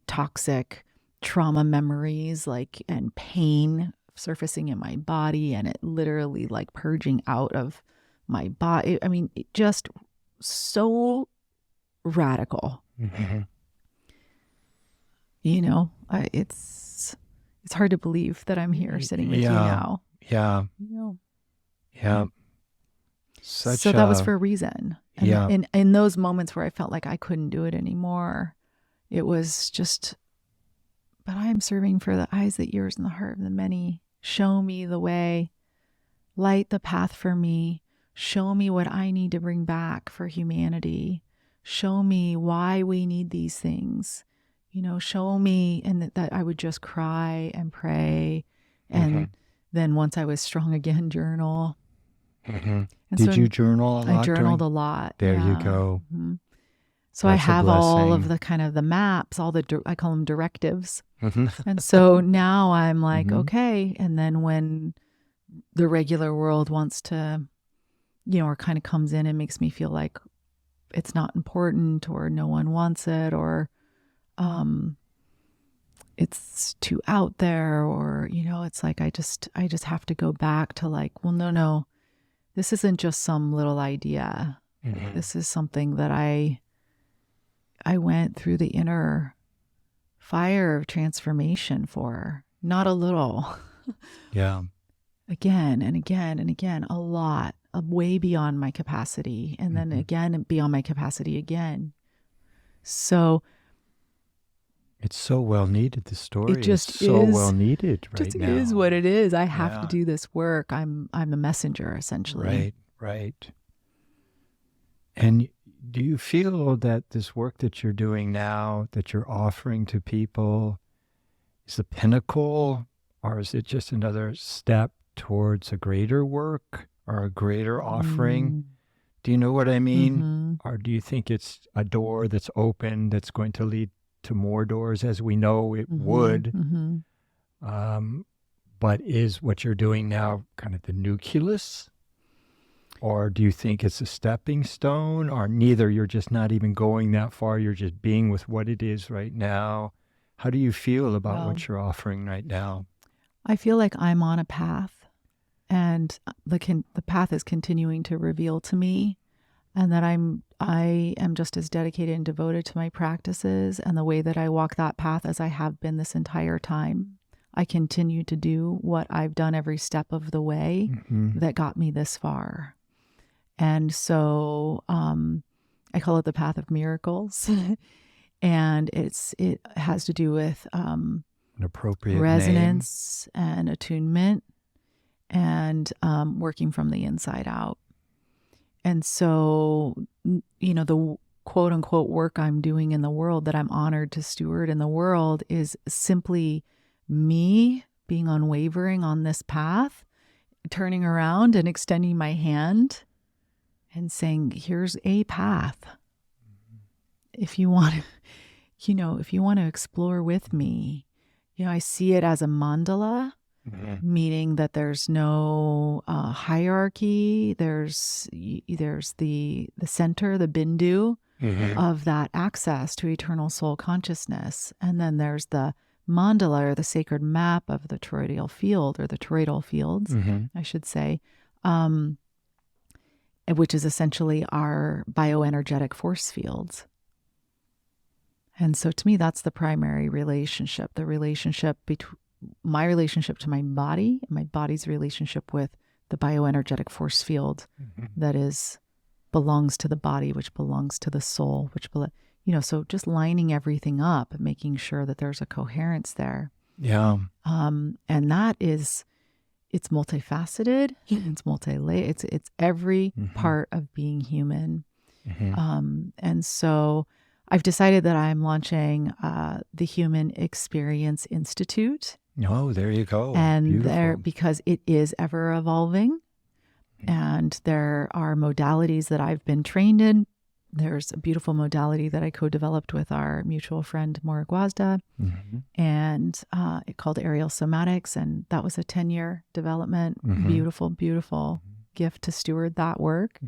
toxic trauma memories, and pain surfacing in my body, and it literally like purging out of my body. I mean, it just so radical. Mm-hmm. It's hard to believe that I'm here sitting with you now. Yeah. Yeah. So that was for a reason. And in those moments where I felt like I couldn't do it anymore, it was just, but I am serving for the eyes, the ears, and the heart of the many. Show me the way, light the path for me, show me what I need to bring back for humanity, show me why we need these things, show me, and that I would just cry and pray. And then once I was strong again, journal. Mm-hmm. Did you journal a lot? I journaled a lot. There you go. Mm-hmm. So That's I have all of the kind of the maps, I call them directives. And so now I'm like, okay. And then when the regular world wants to, or kind of comes in and makes me feel like it's not important or no one wants it or, it's too out there, or, it's like I just have to go back to like, well, no, this isn't just some little idea. Mm-hmm. This is something that I went through the inner fire of transformation for, not a little. Yeah. Again and again and again, a lot, way beyond my capacity, and then again beyond my capacity again. So it's so well needed. The story it just is so is, well needed right just now. is what it is. I have to do this work. I'm a messenger, essentially. Right. And do you feel that this work that you're doing now, that you're offering to people, is the pinnacle, or is it just another step towards a greater work or a greater offering? Do you know what I mean? Or do you think it's a door that's open that's going to lead to more doors, as we know it would? But is what you're doing now kind of the nucleus? Or do you think it's a stepping stone, or neither? You're just not even going that far. You're just being with what it is right now. How do you feel about what you're offering right now? I feel like I'm on a path, and the path is continuing to reveal to me, and that I am just as dedicated and devoted to my practices and the way that I walk that path as I have been this entire time. I continue to do what I've done every step of the way that got me this far. And so I call it the path of miracles. And it has to do with an appropriate resonance and attunement, and working from the inside out. And so, the quote unquote work I'm doing in the world that I'm honored to steward in the world is simply me being unwavering on this path, turning around and extending my hand and saying, here's a path. If you want to explore with me, I see it as a mandala, meaning that there's no hierarchy. There's the center, the bindu of that access to eternal soul consciousness. And then there's the mandala, or the sacred map of the toroidal field, or the toroidal fields, I should say, which is essentially our bioenergetic force fields. And so to me, that's the primary relationship, the relationship between my relationship to my body, and my body's relationship with the bioenergetic force field that belongs to the body, which belongs to the soul, so just lining everything up and making sure that there's a coherence there. Yeah. And that is, it's multifaceted, it's multi-layered, it's every part of being human. And so I've decided that I'm launching the Human Experience Institute. Oh, there you go. And because it is ever evolving, and there are modalities that I've been trained in. There's a beautiful modality that I co-developed with our mutual friend Maura Guazda, and it called Aerial Somatics, and that was a 10-year development. Beautiful, beautiful gift to steward that work.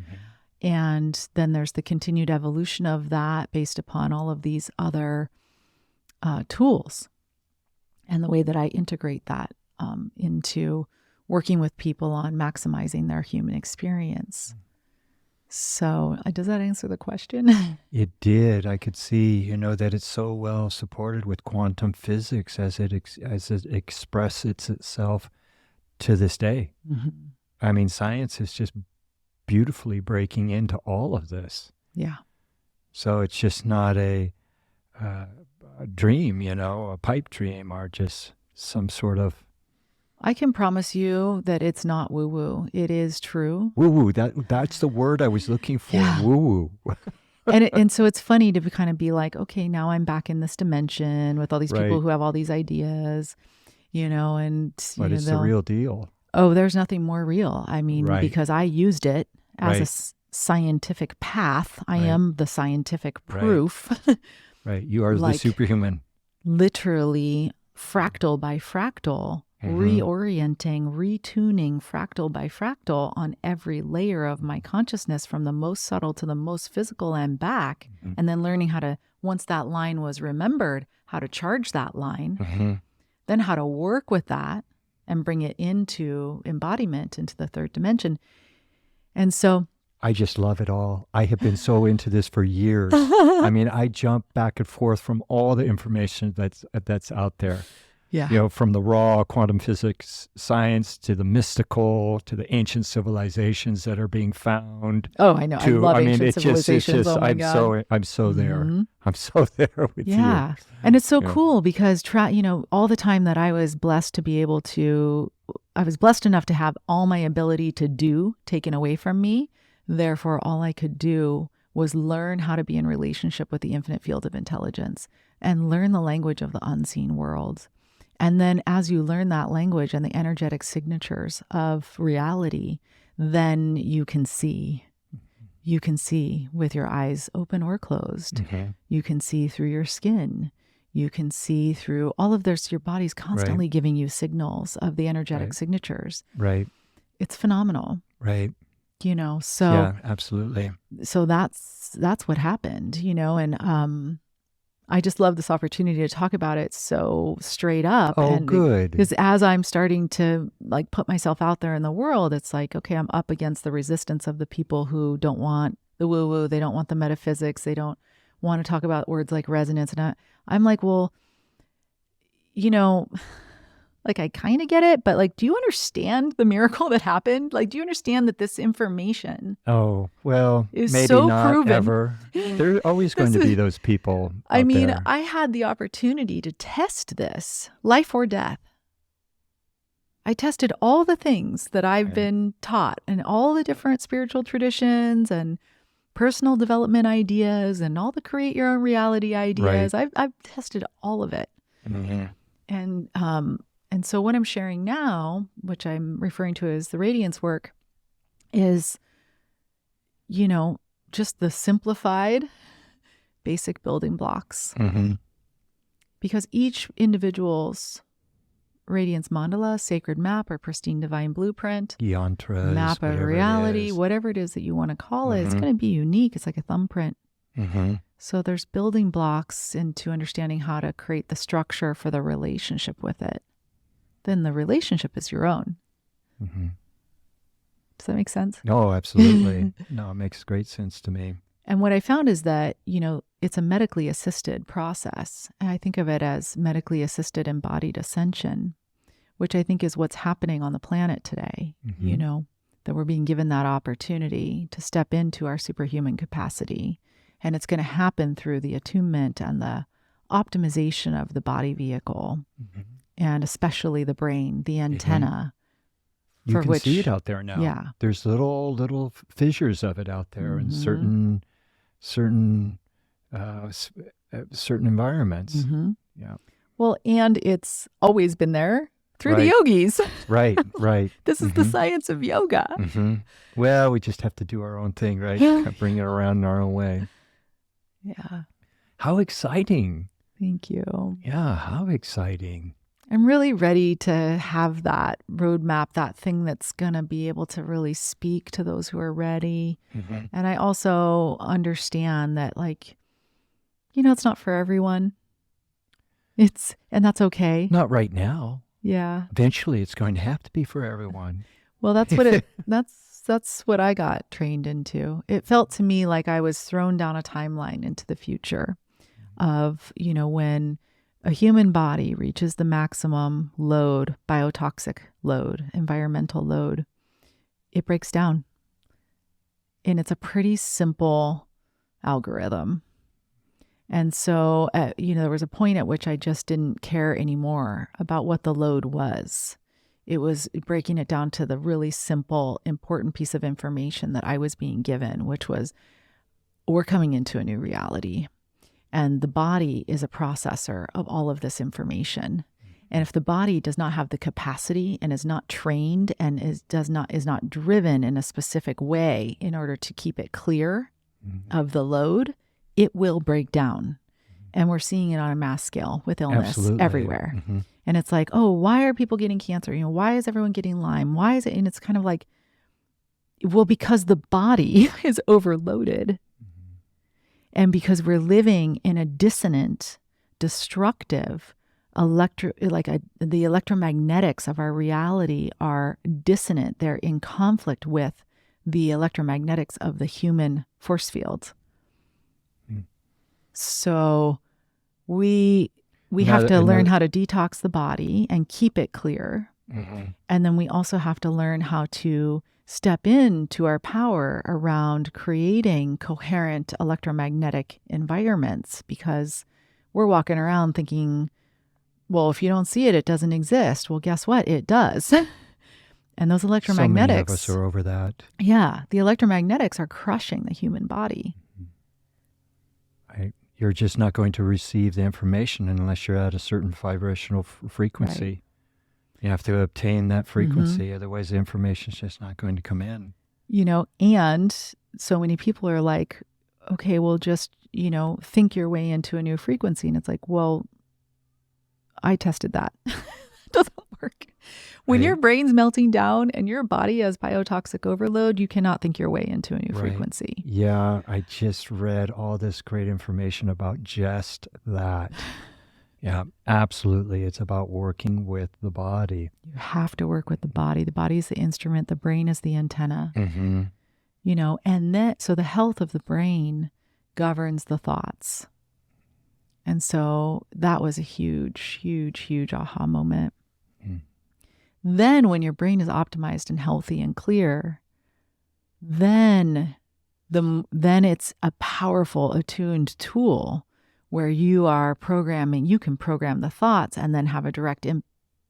And then there's the continued evolution of that based upon all of these other tools, and the way that I integrate that into working with people on maximizing their human experience. So does that answer the question? It did. I could see, that it's so well supported with quantum physics as it expresses itself to this day. I mean, science is just beautifully breaking into all of this. Yeah. So it's just not a dream, a pipe dream, or just some sort of... I can promise you that it's not woo-woo. It is true. Woo-woo, that's the word I was looking for, woo-woo. and so it's funny to kind of be like, okay, now I'm back in this dimension with all these people who have all these ideas, and... But it's the real deal. Oh, there's nothing more real. I mean, because I used it as a scientific path. I am the scientific proof. Right. You are the superhuman. Literally, fractal by fractal, reorienting, retuning fractal by fractal on every layer of my consciousness from the most subtle to the most physical and back. And then learning how to, once that line was remembered, how to charge that line, then how to work with that and bring it into embodiment, into the third dimension. And so I just love it all. I have been so into this for years. I mean, I jump back and forth from all the information that's out there. Yeah. You know, from the raw quantum physics science to the mystical to the ancient civilizations that are being found. Oh, I know. I love ancient civilizations. Oh my God. I'm so there. I'm so there with you. Yeah. And it's so cool because, all the time that I was blessed to be able to, I was blessed enough to have all my ability to do taken away from me. Therefore, all I could do was learn how to be in relationship with the infinite field of intelligence and learn the language of the unseen world. And then as you learn that language and the energetic signatures of reality, then you can see. You can see with your eyes open or closed. You can see through your skin. You can see through all of this. Your body's constantly giving you signals of the energetic signatures. Right. It's phenomenal. Right. So yeah, absolutely. So that's what happened, and I just love this opportunity to talk about it so straight up. Oh, and good. Because as I'm starting to put myself out there in the world, it's like, okay, I'm up against the resistance of the people who don't want the woo-woo. They don't want the metaphysics. They don't want to talk about words like resonance. And I'm like, well, I kind of get it, but do you understand the miracle that happened? Do you understand that this information is maybe so not proven? Ever. There are always going to be those people out there. I had the opportunity to test this, life or death. I tested all the things that I've been taught and all the different spiritual traditions and personal development ideas and all the create your own reality ideas. I've tested all of it. And so what I'm sharing now, which I'm referring to as the radiance work, is, just the simplified basic building blocks. Because each individual's radiance mandala, sacred map, or pristine divine blueprint, yantras, map of reality, whatever it is that you want to call it, it's going to be unique. It's like a thumbprint. So there's building blocks into understanding how to create the structure for the relationship with it. Then the relationship is your own. Does that make sense? Oh, absolutely. No, it makes great sense to me. And what I found is that, it's a medically assisted process. And I think of it as medically assisted embodied ascension, which I think is what's happening on the planet today, that we're being given that opportunity to step into our superhuman capacity. And it's going to happen through the attunement and the optimization of the body vehicle. And especially the brain, the antenna. You can see it out there now. Yeah. There's little fissures of it out there in certain environments. Yeah. Well, and it's always been there through the yogis. Right. This is the science of yoga. Well, we just have to do our own thing, right? Bring it around in our own way. Yeah. How exciting. Thank you. Yeah, how exciting. I'm really ready to have that roadmap, that thing that's going to be able to really speak to those who are ready. And I also understand that, it's not for everyone. And that's okay. Not right now. Yeah. Eventually it's going to have to be for everyone. Well, that's what that's what I got trained into. It felt to me like I was thrown down a timeline into the future of, when a human body reaches the maximum load, biotoxic load, environmental load, it breaks down. And it's a pretty simple algorithm. And so, there was a point at which I just didn't care anymore about what the load was. It was breaking it down to the really simple, important piece of information that I was being given, which was, we're coming into a new reality. And the body is a processor of all of this information. And if the body does not have the capacity and is not trained and is not driven in a specific way in order to keep it clear of the load, it will break down. And we're seeing it on a mass scale with illness everywhere. Mm-hmm. And it's like, oh, why are people getting cancer? Why is everyone getting Lyme? Why is it? And it's kind of like, well, because the body is overloaded. Mm-hmm. And because we're living in a dissonant, destructive, the electromagnetics of our reality are dissonant. They're in conflict with the electromagnetics of the human force field. Mm. So we have to learn how to detox the body and keep it clear. Mm-hmm. And then we also have to learn how to step into our power around creating coherent electromagnetic environments, because we're walking around thinking, well, if you don't see it, it doesn't exist. Well, guess what? It does. And those electromagnetics. So many of us are over that. Yeah. The electromagnetics are crushing the human body. You're just not going to receive the information unless you're at a certain vibrational frequency. Right. You have to obtain that frequency. Mm-hmm. Otherwise, the information's just not going to come in. And so many people are like, okay, well, just, think your way into a new frequency. And it's like, well, I tested that. It doesn't work. When your brain's melting down and your body has biotoxic overload, you cannot think your way into a new frequency. Yeah, I just read all this great information about just that. Yeah, absolutely. It's about working with the body. You have to work with the body. The body is the instrument. The brain is the antenna. Mm-hmm. So the health of the brain governs the thoughts. And so that was a huge, huge, huge aha moment. Mm. Then when your brain is optimized and healthy and clear, then it's a powerful attuned tool where you can program the thoughts and then have a direct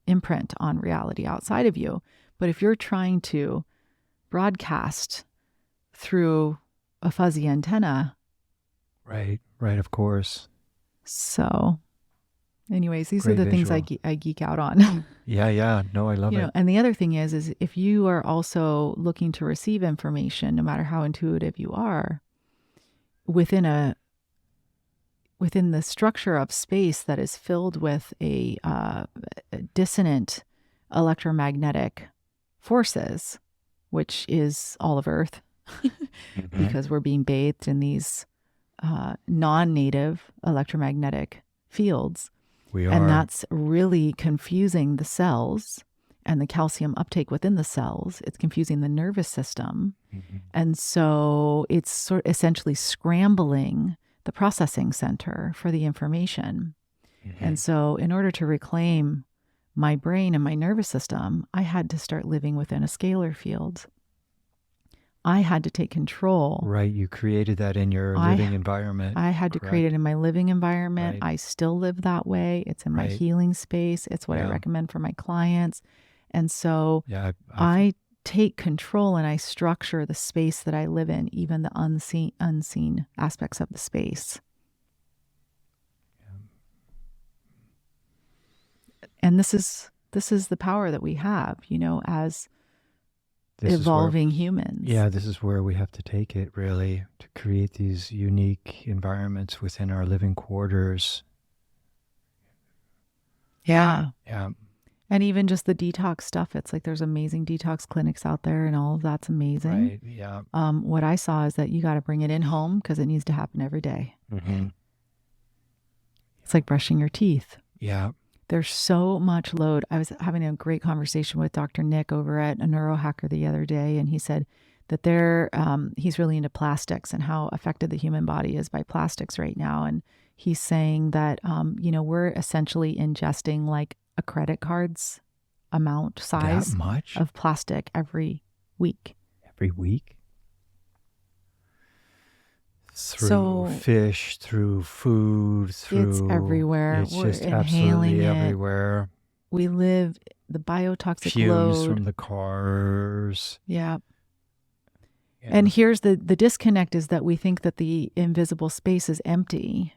imprint on reality outside of you. But if you're trying to broadcast through a fuzzy antenna. Right, of course. So anyways, these are the things I geek out on. Yeah. No, I love it. And the other thing is if you are also looking to receive information, no matter how intuitive you are, within the structure of space that is filled with a dissonant electromagnetic forces, which is all of Earth, mm-hmm. because we're being bathed in these non-native electromagnetic fields. We are. And that's really confusing the cells and the calcium uptake within the cells. It's confusing the nervous system. Mm-hmm. And so it's essentially scrambling the processing center for the information. Mm-hmm. And so in order to reclaim my brain and my nervous system, I had to start living within a scalar field. I had to take control. Right. You created that in your living environment. I had to create it in my living environment. Right. I still live that way. It's in my healing space. It's what I recommend for my clients. And so I take control and I structure the space that I live in, even the unseen aspects of the space. Yeah. And this is the power that we have, as evolving humans. Yeah, this is where we have to take it, really, to create these unique environments within our living quarters. Yeah. Yeah. And even just the detox stuff, it's like there's amazing detox clinics out there and all of that's amazing. Right, yeah. What I saw is that you got to bring it in home because it needs to happen every day. Mm-hmm. It's like brushing your teeth. Yeah. There's so much load. I was having a great conversation with Dr. Nick over at a Neurohacker the other day, and he said that he's really into plastics and how affected the human body is by plastics right now. And he's saying that, we're essentially ingesting like a credit card's size of plastic every week. Every week? Through fish, through food, it's everywhere. It's just absolutely everywhere. We live the biotoxic fumes load from the cars. Yeah. And here's the disconnect is that we think that the invisible space is empty.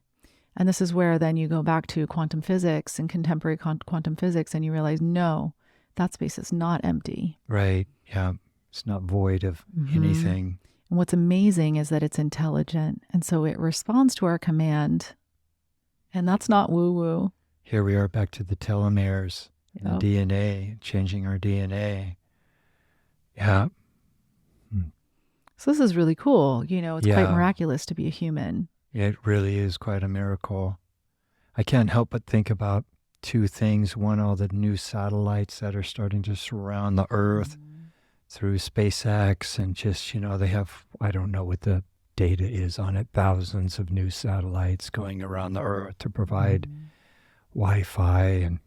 And this is where then you go back to quantum physics and contemporary quantum physics and you realize, no, that space is not empty. Right. Yeah. It's not void of anything. And what's amazing is that it's intelligent. And so it responds to our command And that's not woo-woo. Here we are back to the telomeres and the DNA, changing our DNA. Yeah. So this is really cool. You know, it's quite miraculous to be a human. It really is quite a miracle. I can't help but think about two things. One, all the new satellites that are starting to surround the Earth through SpaceX, and just, you know, they have, I don't know what the data is on it, thousands of new satellites going around the Earth to provide Wi-Fi and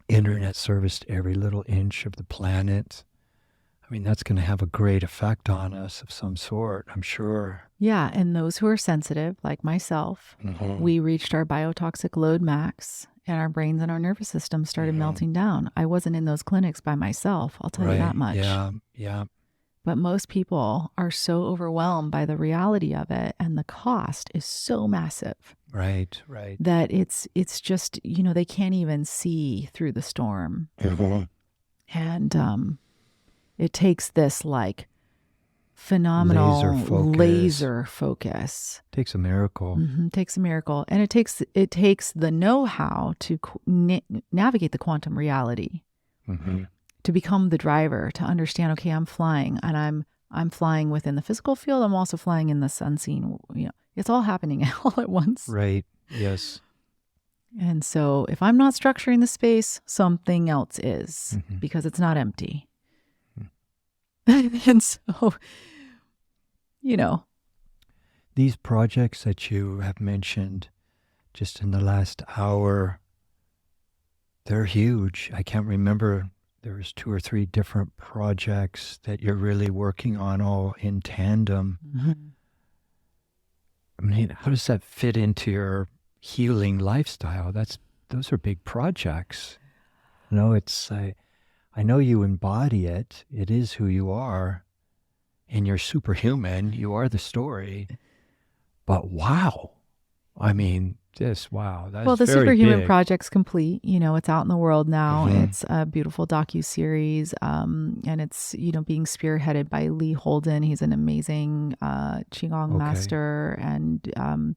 internet service to every little inch of the planet. I mean, that's going to have a great effect on us of some sort, I'm sure. Yeah, and those who are sensitive, like myself, we reached our biotoxic load max, and our brains and our nervous system started melting down. I wasn't in those clinics by myself, I'll tell you that much. Yeah. But most people are so overwhelmed by the reality of it, and the cost is so massive. Right. That it's just, you know, they can't even see through the storm. And it takes this like phenomenal laser focus. Takes a miracle. Takes a miracle. And it takes the know-how to navigate the quantum reality. To become the driver, to understand, okay, I'm flying, and I'm flying within the physical field. I'm also flying in this unseen, you know, it's all happening all at once. Right. Yes. And so if I'm not structuring the space, something else is, because it's not empty. And so, you know. These projects that you have mentioned just in the last hour, they're huge. I can't remember. There's 2 or 3 different projects that you're really working on all in tandem. I mean, how does that fit into your healing lifestyle? Those are big projects. You know, I know you embody it. It is who you are. And you're superhuman. You are the story. But wow. I mean, wow. That's well, the very Superhuman big. Project's complete. You know, it's out in the world now. It's a beautiful docuseries. And it's, you know, being spearheaded by Lee Holden. He's an amazing Qigong master. And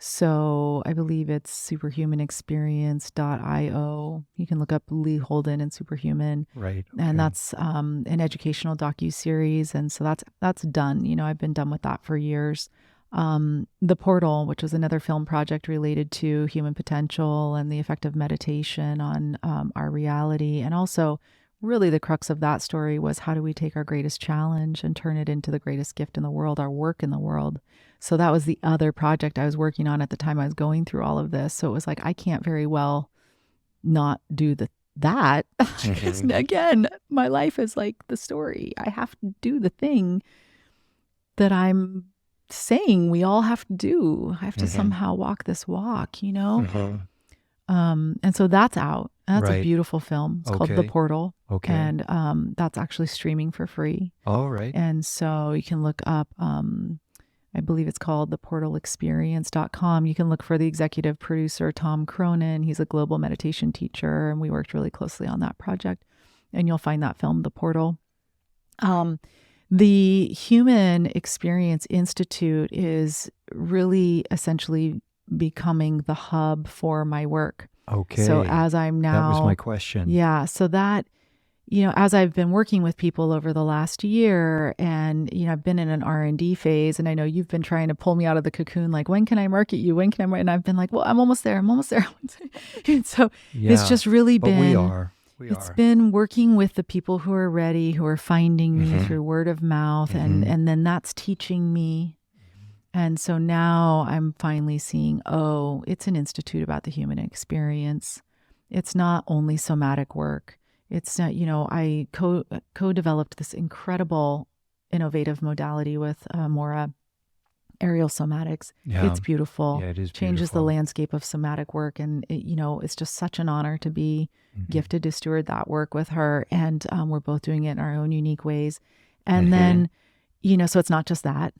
so I believe it's superhumanexperience.io. You can look up Lee Holden and Superhuman. Right. And that's an educational docuseries. And so that's done. You know, I've been done with that for years. The Portal, which was another film project related to human potential and the effect of meditation on our reality. And also, really the crux of that story was, how do we take our greatest challenge and turn it into the greatest gift in the world, our work in the world? So that was the other project I was working on at the time I was going through all of this. So it was like, I can't very well not do that. Because again, my life is like the story. I have to do the thing that I'm saying we all have to do. I have to somehow walk this walk, you know? And so that's out. That's a beautiful film. It's called The Portal. And that's actually streaming for free. All right. And so you can look up, I believe it's called theportalexperience.com. You can look for the executive producer, Tom Cronin. He's a global meditation teacher, and we worked really closely on that project. And you'll find that film, The Portal. The Human Experience Institute is really essentially becoming the hub for my work. Okay. So as I'm now... That was my question. Yeah. So that, you know, as I've been working with people over the last year, and, you know, I've been in an R&D phase, and I know you've been trying to pull me out of the cocoon, like, when can I market you? When can I market? And I've been like, well, I'm almost there. And so it's just really been... we are. It's been working with the people who are ready, who are finding me through word of mouth, and then that's teaching me. And so now I'm finally seeing, oh, it's an institute about the human experience. It's not only somatic work. It's not, you know, I co-developed this incredible innovative modality with Maura, Aerial Somatics. Yeah. It's beautiful. Yeah, it is Changes beautiful. the landscape of somatic work. And, you know, it's just such an honor to be gifted to steward that work with her. And we're both doing it in our own unique ways. And then, you know, so it's not just that.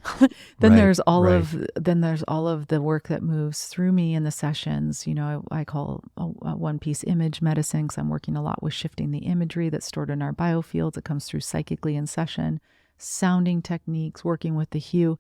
Then there's all of the work that moves through me in the sessions. You know, I call a one-piece image medicine, because I'm working a lot with shifting the imagery that's stored in our biofields. It comes through psychically in session, sounding techniques, working with the hue.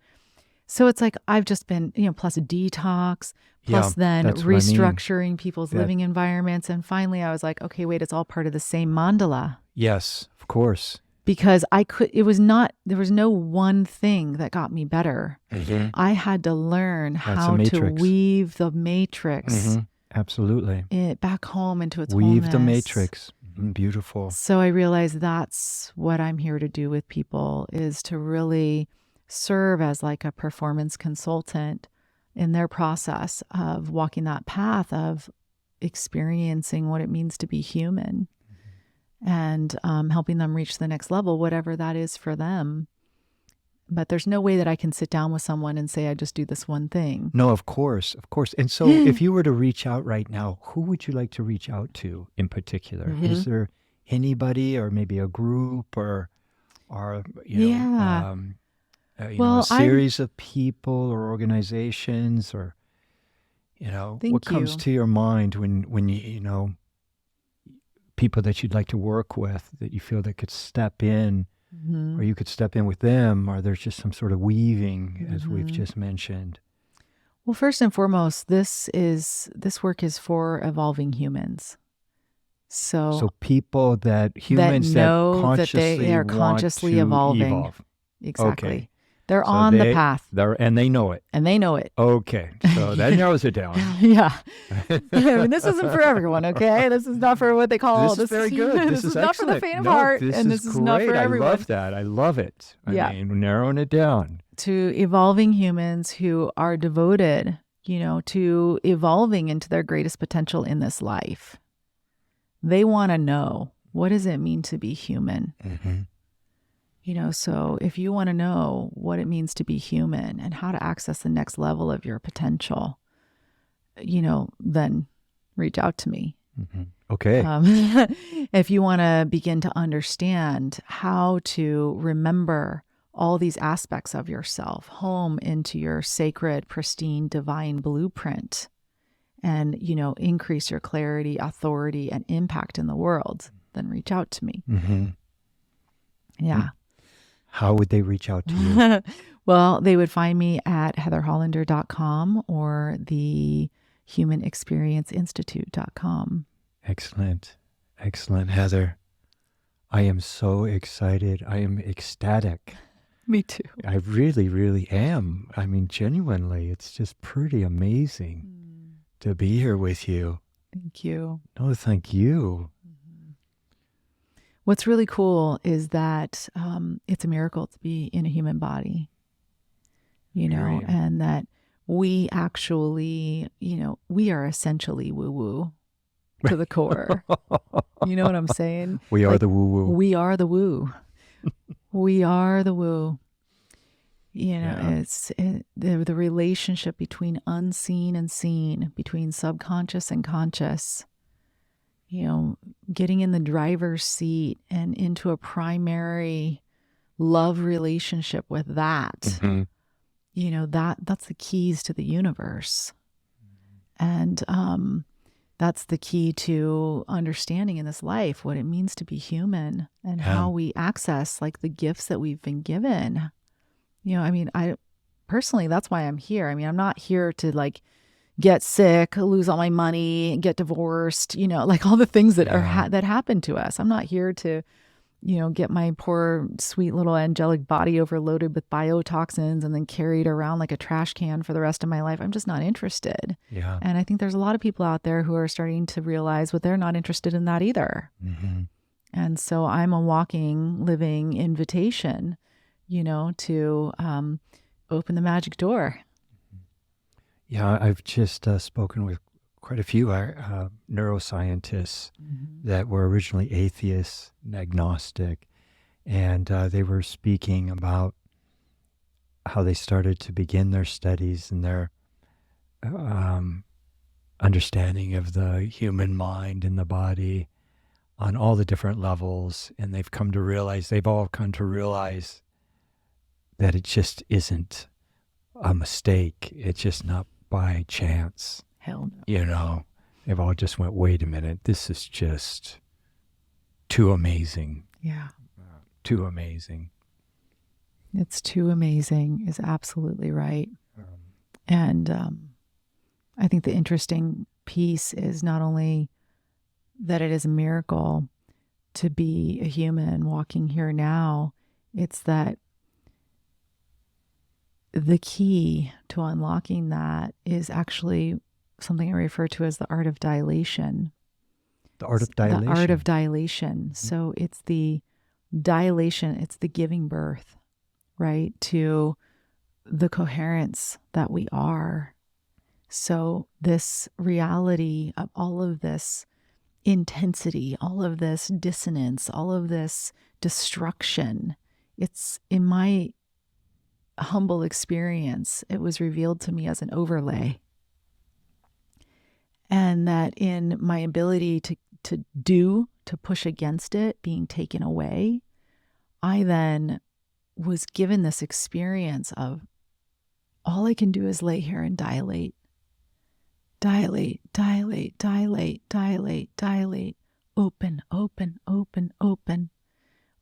So it's like I've just been, plus detox, plus then that's what I mean. restructuring people's living environments. And finally I was like, okay, wait, it's all part of the same mandala. Yes, of course. Because there was no one thing that got me better. Mm-hmm. I had to learn how to weave the matrix. Absolutely. Back home into its Weave wholeness. the matrix. Beautiful. So I realized that's what I'm here to do with people, is to really serve as like a performance consultant in their process of walking that path of experiencing what it means to be human, and helping them reach the next level, whatever that is for them. But there's no way that I can sit down with someone and say, I just do this one thing. No, of course, of course. And so if you were to reach out right now, who would you like to reach out to in particular? Is there anybody, or maybe a group, or a series of people or organizations, or, what comes to your mind when you people that you'd like to work with, that you feel that could step in, or you could step in with them, or there's just some sort of weaving, as we've just mentioned? Well, first and foremost, this work is for evolving humans. So people humans that know that they are consciously evolving. Evolve. Exactly. Okay. They're on the path. And they know it. And they know it. Okay. So that narrows it down. Yeah. I mean, this isn't for everyone, okay? This is not for what they call... This is very good. This is excellent. Not for the faint of heart. This is not for everyone. I love that. I love it. I mean, narrowing it down. To evolving humans who are devoted, to evolving into their greatest potential in this life. They want to know, what does it mean to be human? So if you want to know what it means to be human and how to access the next level of your potential, then reach out to me. Okay. If you want to begin to understand how to remember all these aspects of yourself, home into your sacred, pristine, divine blueprint, and, increase your clarity, authority, and impact in the world, then reach out to me. Yeah. How would they reach out to you? Well, they would find me at heatherhollander.com or the humanexperienceinstitute.com. Excellent. Excellent, Heather. I am so excited. I am ecstatic. Me too. I really, really am. I mean, genuinely, it's just pretty amazing to be here with you. Thank you. No, thank you. What's really cool is that it's a miracle to be in a human body, and that we actually, we are essentially woo-woo to the core. You know what I'm saying? We are the woo-woo. We are the woo. We are the woo. It's the relationship between unseen and seen, between subconscious and conscious. Getting in the driver's seat and into a primary love relationship with that, that's the keys to the universe. And that's the key to understanding in this life what it means to be human, and how we access like the gifts that we've been given. I personally, that's why I'm here. I mean, I'm not here to like get sick, lose all my money, get divorced, like all the things that that happen to us. I'm not here to, get my poor, sweet little angelic body overloaded with biotoxins and then carried around like a trash can for the rest of my life. I'm just not interested. Yeah. And I think there's a lot of people out there who are starting to realize what they're not interested in that either. And so I'm a walking, living invitation, to open the magic door. Yeah, I've just spoken with quite a few neuroscientists that were originally atheists and agnostic, and they were speaking about how they started to begin their studies and their understanding of the human mind and the body on all the different levels, and they've all come to realize that it just isn't a mistake. It's just not by chance. Hell no. They've all just went, wait a minute, this is just too amazing. Yeah. Too amazing. It's too amazing is absolutely right. And I think the interesting piece is not only that it is a miracle to be a human walking here now, it's that the key to unlocking that is actually something I refer to as the art of dilation. The art of dilation. The art of dilation. Mm-hmm. So it's the dilation, it's the giving birth, right, to the coherence that we are. So this reality of all of this intensity, all of this dissonance, all of this destruction, it's, in my humble experience, it was revealed to me as an overlay. And that in my ability to push against it being taken away, I then was given this experience of all I can do is lay here and dilate. Dilate, dilate, dilate, dilate, dilate, open, open, open, open,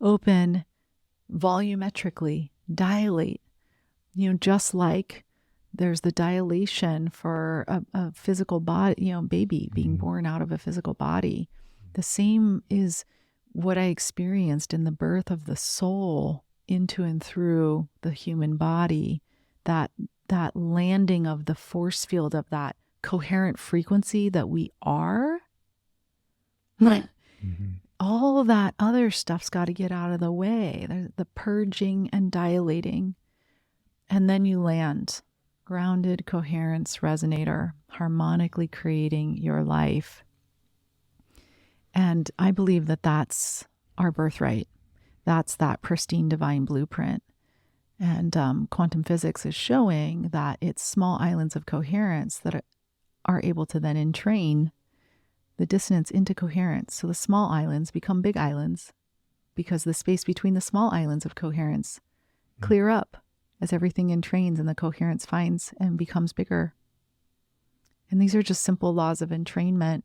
open, volumetrically, dilate. You know, just like there's the dilation for a physical body, baby being born out of a physical body. The same is what I experienced in the birth of the soul into and through the human body, that landing of the force field of that coherent frequency that we are. All that other stuff's got to get out of the way. There's the purging and dilating. And then you land, grounded coherence resonator, harmonically creating your life. And I believe that that's our birthright. That's that pristine divine blueprint. And quantum physics is showing that it's small islands of coherence that are able to then entrain the dissonance into coherence. So the small islands become big islands because the space between the small islands of coherence clear up as everything entrains and the coherence finds and becomes bigger. And these are just simple laws of entrainment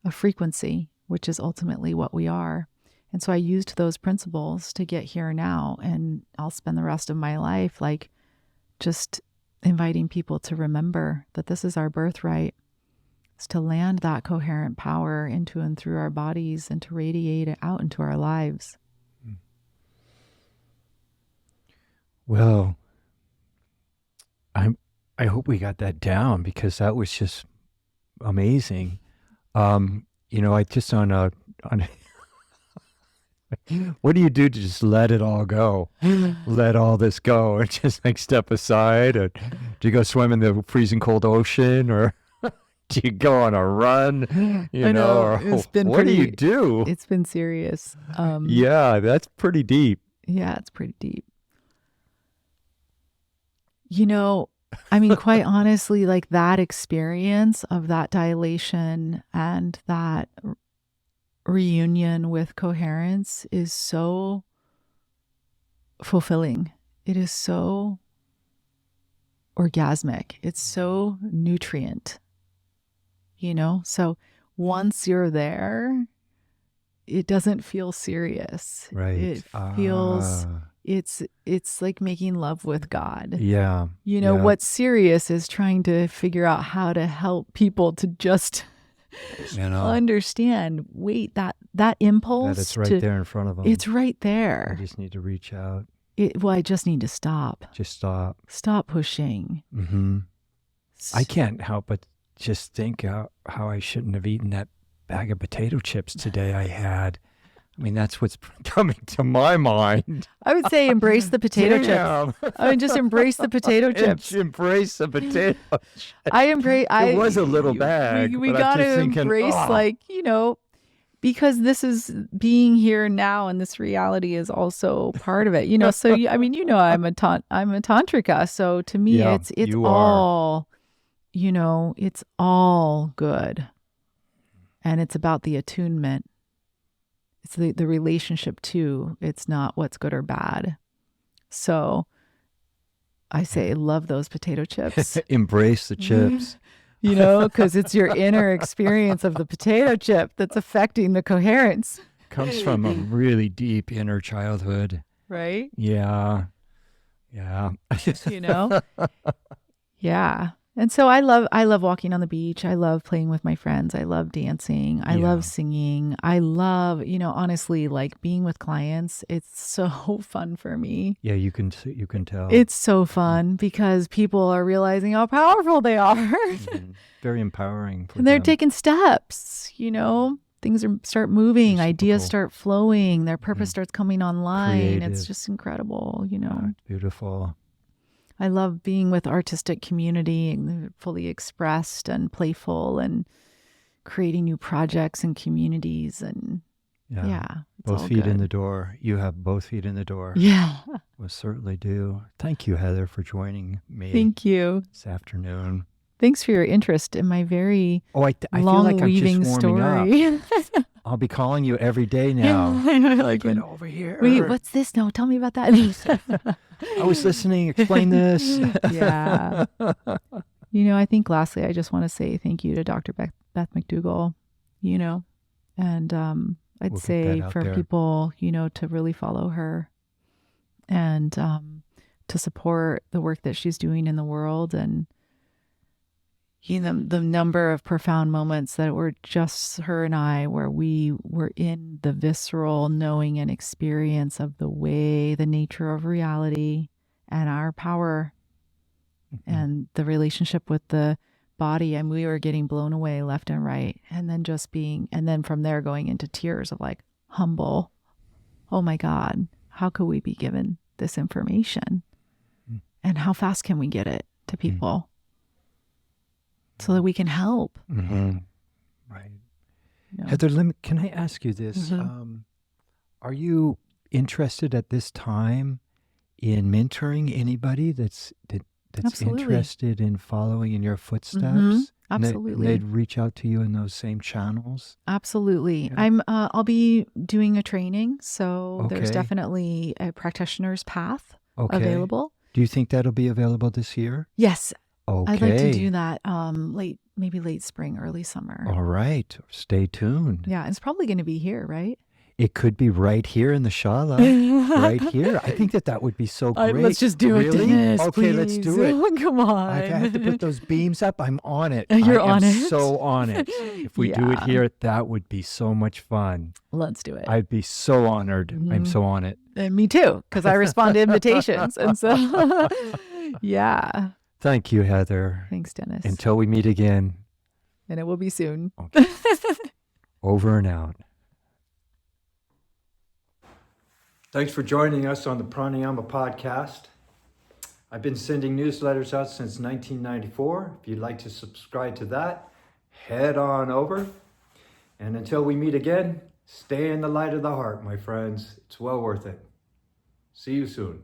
of frequency, which is ultimately what we are. And so I used those principles to get here now, and I'll spend the rest of my life like just inviting people to remember that this is our birthright. It's to land that coherent power into and through our bodies and to radiate it out into our lives. Well, I hope we got that down, because that was just amazing. I just on a what do you do to just let it all go? Let all this go and just like step aside? Or do you go swim in the freezing cold ocean, or do you go on a run? I know. Or it's been what do you do? It's been serious. Yeah, that's pretty deep. Yeah, it's pretty deep. Quite honestly, like that experience of that dilation and that reunion with coherence is so fulfilling. It is so orgasmic. It's so nutrient, So once you're there, it doesn't feel serious. Right. It feels... It's like making love with God. Yeah. What's serious is trying to figure out how to help people to just understand, wait, that impulse. That it's right there in front of them. It's right there. I just need to reach out. I just need to stop. Just stop. Stop pushing. Mm-hmm. I can't help but just think how I shouldn't have eaten that bag of potato chips today I had. I mean, that's what's coming to my mind. I would say embrace the potato chips. I mean, just embrace the potato chips. Embrace the potato chips. It was a little bag. We got to embrace, because this is being here now, and this reality is also part of it. So I'm a tantrika. So to me, it's all, it's all good, and it's about the attunement. It's the relationship too. It's not what's good or bad. So I say, love those potato chips. Embrace the chips. Because it's your inner experience of the potato chip that's affecting the coherence. Comes from a really deep inner childhood. Right? Yeah. Yeah. you know? Yeah. And so I love walking on the beach. I love playing with my friends. I love dancing. I love singing. I love, honestly, like being with clients. It's so fun for me. Yeah, you can tell. It's so fun because people are realizing how powerful they are. Very empowering for And they're them. taking steps, things start moving, ideas Reciprocal. start flowing, their purpose starts coming online. Creative. It's just incredible, It's beautiful. I love being with artistic community and fully expressed and playful and creating new projects and communities. And it's both all feet in good. the door. You have both feet in the door. Yeah. We certainly do. Thank you, Heather, for joining me Thank you. this afternoon. Thanks for your interest in my very I feel long like I'm weaving just warming story. up. I'll be calling you every day now. Like, Get over here. wait, what's this? No, tell me about that. I was listening. Explain this. Yeah. I think lastly, I just want to say thank you to Dr. Beth McDougall, and I'd We'll get say that out for there. people, to really follow her and to support the work that she's doing in the world. And the number of profound moments that were just her and I, where we were in the visceral knowing and experience of the nature of reality and our power and the relationship with the body. And we were getting blown away left and right. And then from there going into tears of like humble. Oh my God, how could we be given this information? And how fast can we get it to people? So that we can help. Right. Heather, can I ask you this? Are you interested at this time in mentoring anybody that's Absolutely. interested in following in your footsteps? Absolutely. And they'd reach out to you in those same channels? Absolutely. Yeah. I'll be doing a training. So there's Okay. definitely a practitioner's path Okay. available. Do you think that'll be available this year? Yes. Okay. I'd like to do that maybe late spring, early summer. All right. Stay tuned. Yeah. It's probably going to be here, right? It could be right here in the Shala. Right here. I think that would be so great. Let's just do it, Really? Dennis, Okay, let's please. do it. Come on. I have to put those beams up. I'm on it. You're I am on it. so on it. If we do it Yeah. here, that would be so much fun. Let's do it. I'd be so honored. I'm so on it. And me too, because I respond to invitations. And so, yeah. Thank you, Heather. Thanks, Dennis. Until we meet again. And it will be soon. Okay. Over and out. Thanks for joining us on the Pranayama podcast. I've been sending newsletters out since 1994. If you'd like to subscribe to that, head on over. And until we meet again, stay in the light of the heart, my friends. It's well worth it. See you soon.